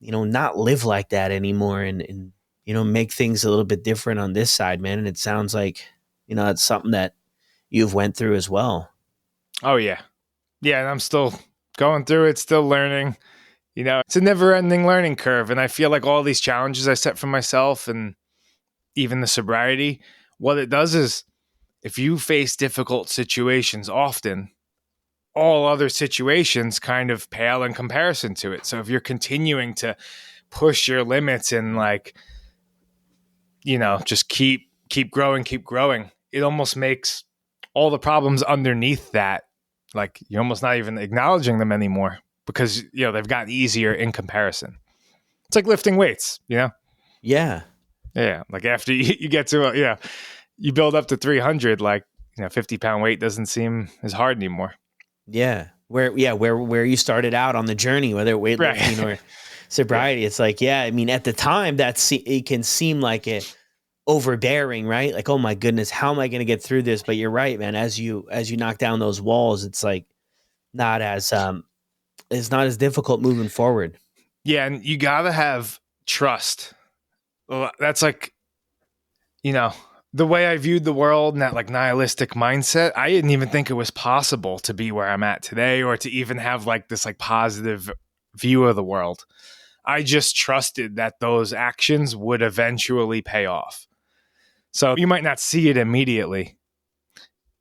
not live like that anymore, and make things a little bit different on this side, man. And it sounds like, it's something that you've went through as well. Oh yeah. Yeah. And I'm still going through it, still learning. It's a never ending learning curve. And I feel like all these challenges I set for myself and even the sobriety, what it does is if you face difficult situations often, all other situations kind of pale in comparison to it. So if you're continuing to push your limits and just keep growing, it almost makes all the problems underneath that, like you're almost not even acknowledging them anymore because, they've gotten easier in comparison. It's like lifting weights, Yeah. Yeah. Like after you get to, you build up to 300, 50-pound weight doesn't seem as hard anymore. Yeah. Where you started out on the journey, whether weightlifting or sobriety, it's like, at the time it can seem like it overbearing, right? Like, oh my goodness, how am I going to get through this? But you're right, man. As you knock down those walls, it's like it's not as difficult moving forward. Yeah. And you got to have trust. Well, that's like, the way I viewed the world and that like nihilistic mindset, I didn't even think it was possible to be where I'm at today or to even have like this like positive view of the world. I just trusted that those actions would eventually pay off. So you might not see it immediately,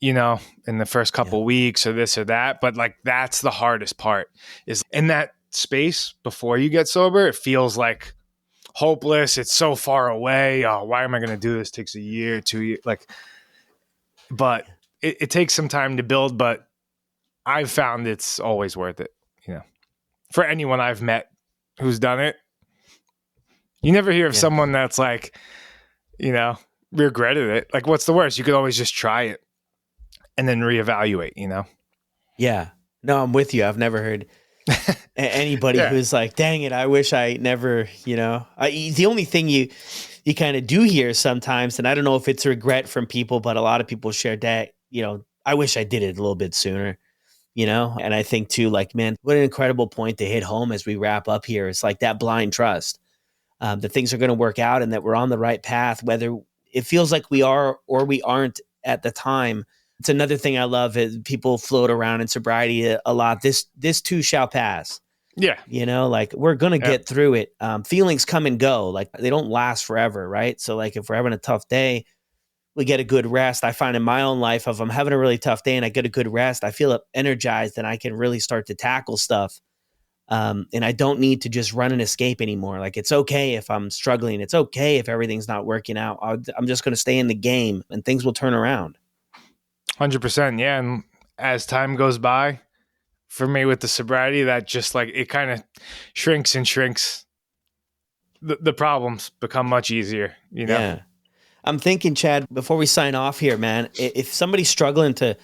in the first couple weeks or this or that, but like that's the hardest part is in that space before you get sober. It feels like hopeless. It's so far away. Oh, why am I going to do this? It takes a year, 2 years. But it takes some time to build, but I've found it's always worth it. For anyone I've met who's done it, you never hear of someone that's like, regretted it. Like what's the worst? You could always just try it and then reevaluate, Yeah. No, I'm with you. I've never heard anybody who's like, dang it, I wish I never, the only thing you kind of do hear sometimes, and I don't know if it's regret from people, but a lot of people share that, I wish I did it a little bit sooner, and I think too, like, man, what an incredible point to hit home as we wrap up here. It's like that blind trust that things are going to work out and that we're on the right path, whether it feels like we are or we aren't at the time. It's another thing I love is people float around in sobriety a lot. This too shall pass. Yeah. Like we're going to get through it. Feelings come and go. Like they don't last forever. Right. So like if we're having a tough day, we get a good rest. I find in my own life if I'm having a really tough day and I get a good rest, I feel energized and I can really start to tackle stuff. And I don't need to just run and escape anymore. Like it's okay if I'm struggling. It's okay if everything's not working out. I'm just going to stay in the game and things will turn around. 100%. Yeah. And as time goes by, for me with the sobriety, that just like it kind of shrinks and shrinks. The problems become much easier, Yeah. I'm thinking, Chad, before we sign off here, man, if somebody's struggling to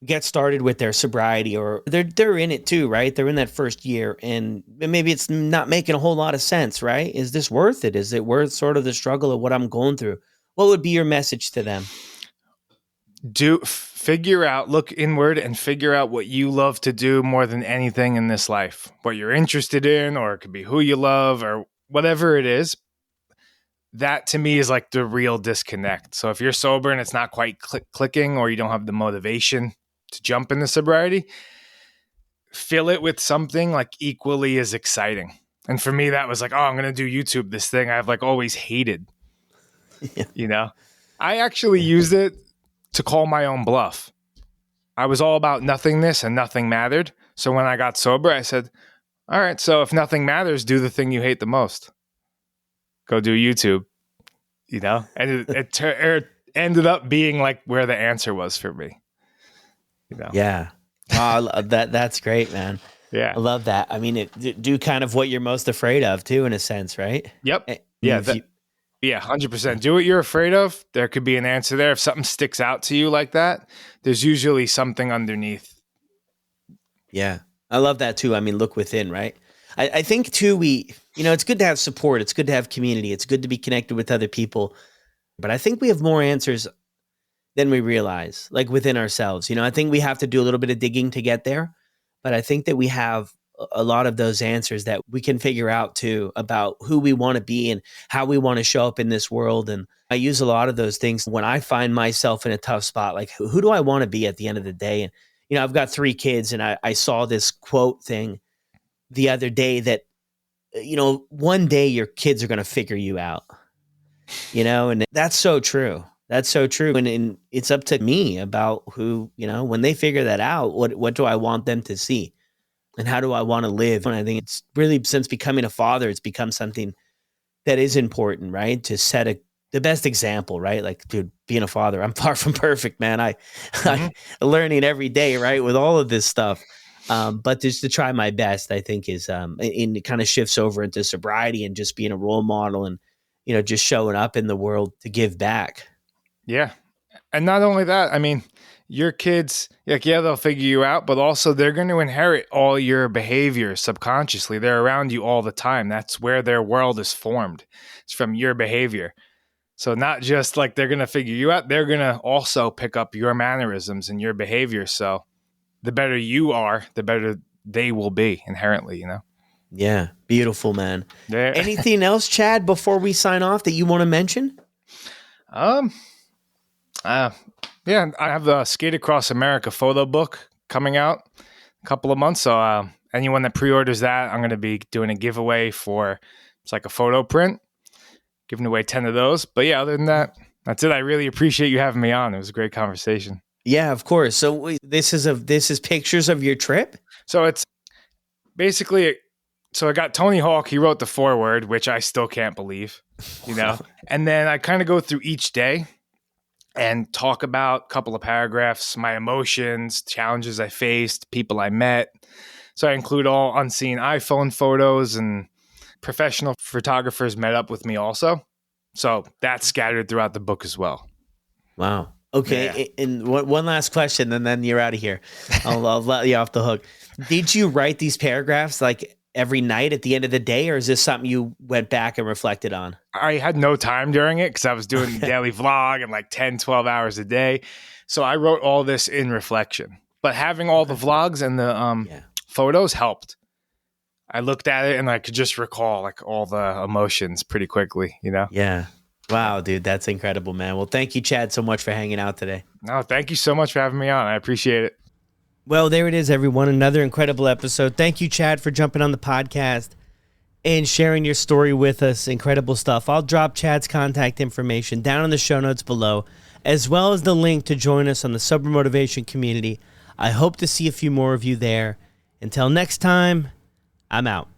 get started with their sobriety or they're in it too, right? They're in that first year and maybe it's not making a whole lot of sense, right? Is this worth it? Is it worth sort of the struggle of what I'm going through? What would be your message to them? Look inward and figure out what you love to do more than anything in this life, what you're interested in, or it could be who you love or whatever it is. That to me is like the real disconnect. So if you're sober and it's not quite clicking or you don't have the motivation to jump into sobriety, fill it with something like equally as exciting. And for me, that was like, oh, I'm going to do YouTube, this thing I've like always hated, I actually used it to call my own bluff. I was all about nothingness and nothing mattered. So when I got sober, I said, all right, so if nothing matters, do the thing you hate the most. Go do YouTube, and it ended up being like where the answer was for me. Yeah. Wow, that's great, man. Yeah. I love that. I mean, do kind of what you're most afraid of too, in a sense, right? Yep. Yeah. 100%. Do what you're afraid of. There could be an answer there. If something sticks out to you like that, there's usually something underneath. Yeah. I love that too. I mean, look within, right? I think too, it's good to have support. It's good to have community. It's good to be connected with other people. But I think we have more answers than we realize, like within ourselves. I think we have to do a little bit of digging to get there, but I think that we have a lot of those answers that we can figure out too about who we want to be and how we want to show up in this world. And I use a lot of those things when I find myself in a tough spot, like who do I want to be at the end of the day? And, I've got 3 kids, and I saw this quote thing the other day that, one day your kids are going to figure you out, and that's so true. That's so true. And it's up to me about who, when they figure that out, what do I want them to see? And how do I want to live? And I think it's really, since becoming a father, it's become something that is important, right? To set the best example, right? Like, dude, being a father, I'm far from perfect, man. I'm learning every day, right? With all of this stuff. But just to try my best, I think is, and it kind of shifts over into sobriety and just being a role model and, just showing up in the world to give back. Yeah. And not only that, I mean, your kids, like, yeah, they'll figure you out, but also they're going to inherit all your behaviors subconsciously. They're around you all the time. That's where their world is formed. It's from your behavior. So not just like they're going to figure you out, they're going to also pick up your mannerisms and your behavior. So the better you are, the better they will be inherently, Yeah. Beautiful, man. Yeah. Anything else, Chad, before we sign off that you want to mention? Yeah, I have the Skate Across America photo book coming out a couple of months. So anyone that pre-orders that, I'm going to be doing a giveaway for, it's like a photo print, giving away 10 of those. But yeah, other than that, that's it. I really appreciate you having me on. It was a great conversation. Yeah, of course. So this is pictures of your trip? So it's basically, so I got Tony Hawk. He wrote the foreword, which I still can't believe, and then I kind of go through each day and talk about a couple of paragraphs, my emotions, challenges I faced, people I met. So I include all unseen iPhone photos, and professional photographers met up with me also. So that's scattered throughout the book as well. Wow. Okay. Yeah. And one last question, and then you're out of here. I'll let you off the hook. Did you write these paragraphs like every night at the end of the day, or is this something you went back and reflected on? I had no time during it because I was doing the daily vlog and like 10, 12 hours a day. So I wrote all this in reflection. But having all the vlogs and the photos helped. I looked at it and I could just recall like all the emotions pretty quickly, Yeah. Wow, dude, that's incredible, man. Well, thank you, Chad, so much for hanging out today. No, thank you so much for having me on. I appreciate it. Well, there it is, everyone. Another incredible episode. Thank you, Chad, for jumping on the podcast and sharing your story with us. Incredible stuff. I'll drop Chad's contact information down in the show notes below, as well as the link to join us on the Sober Motivation community. I hope to see a few more of you there. Until next time, I'm out.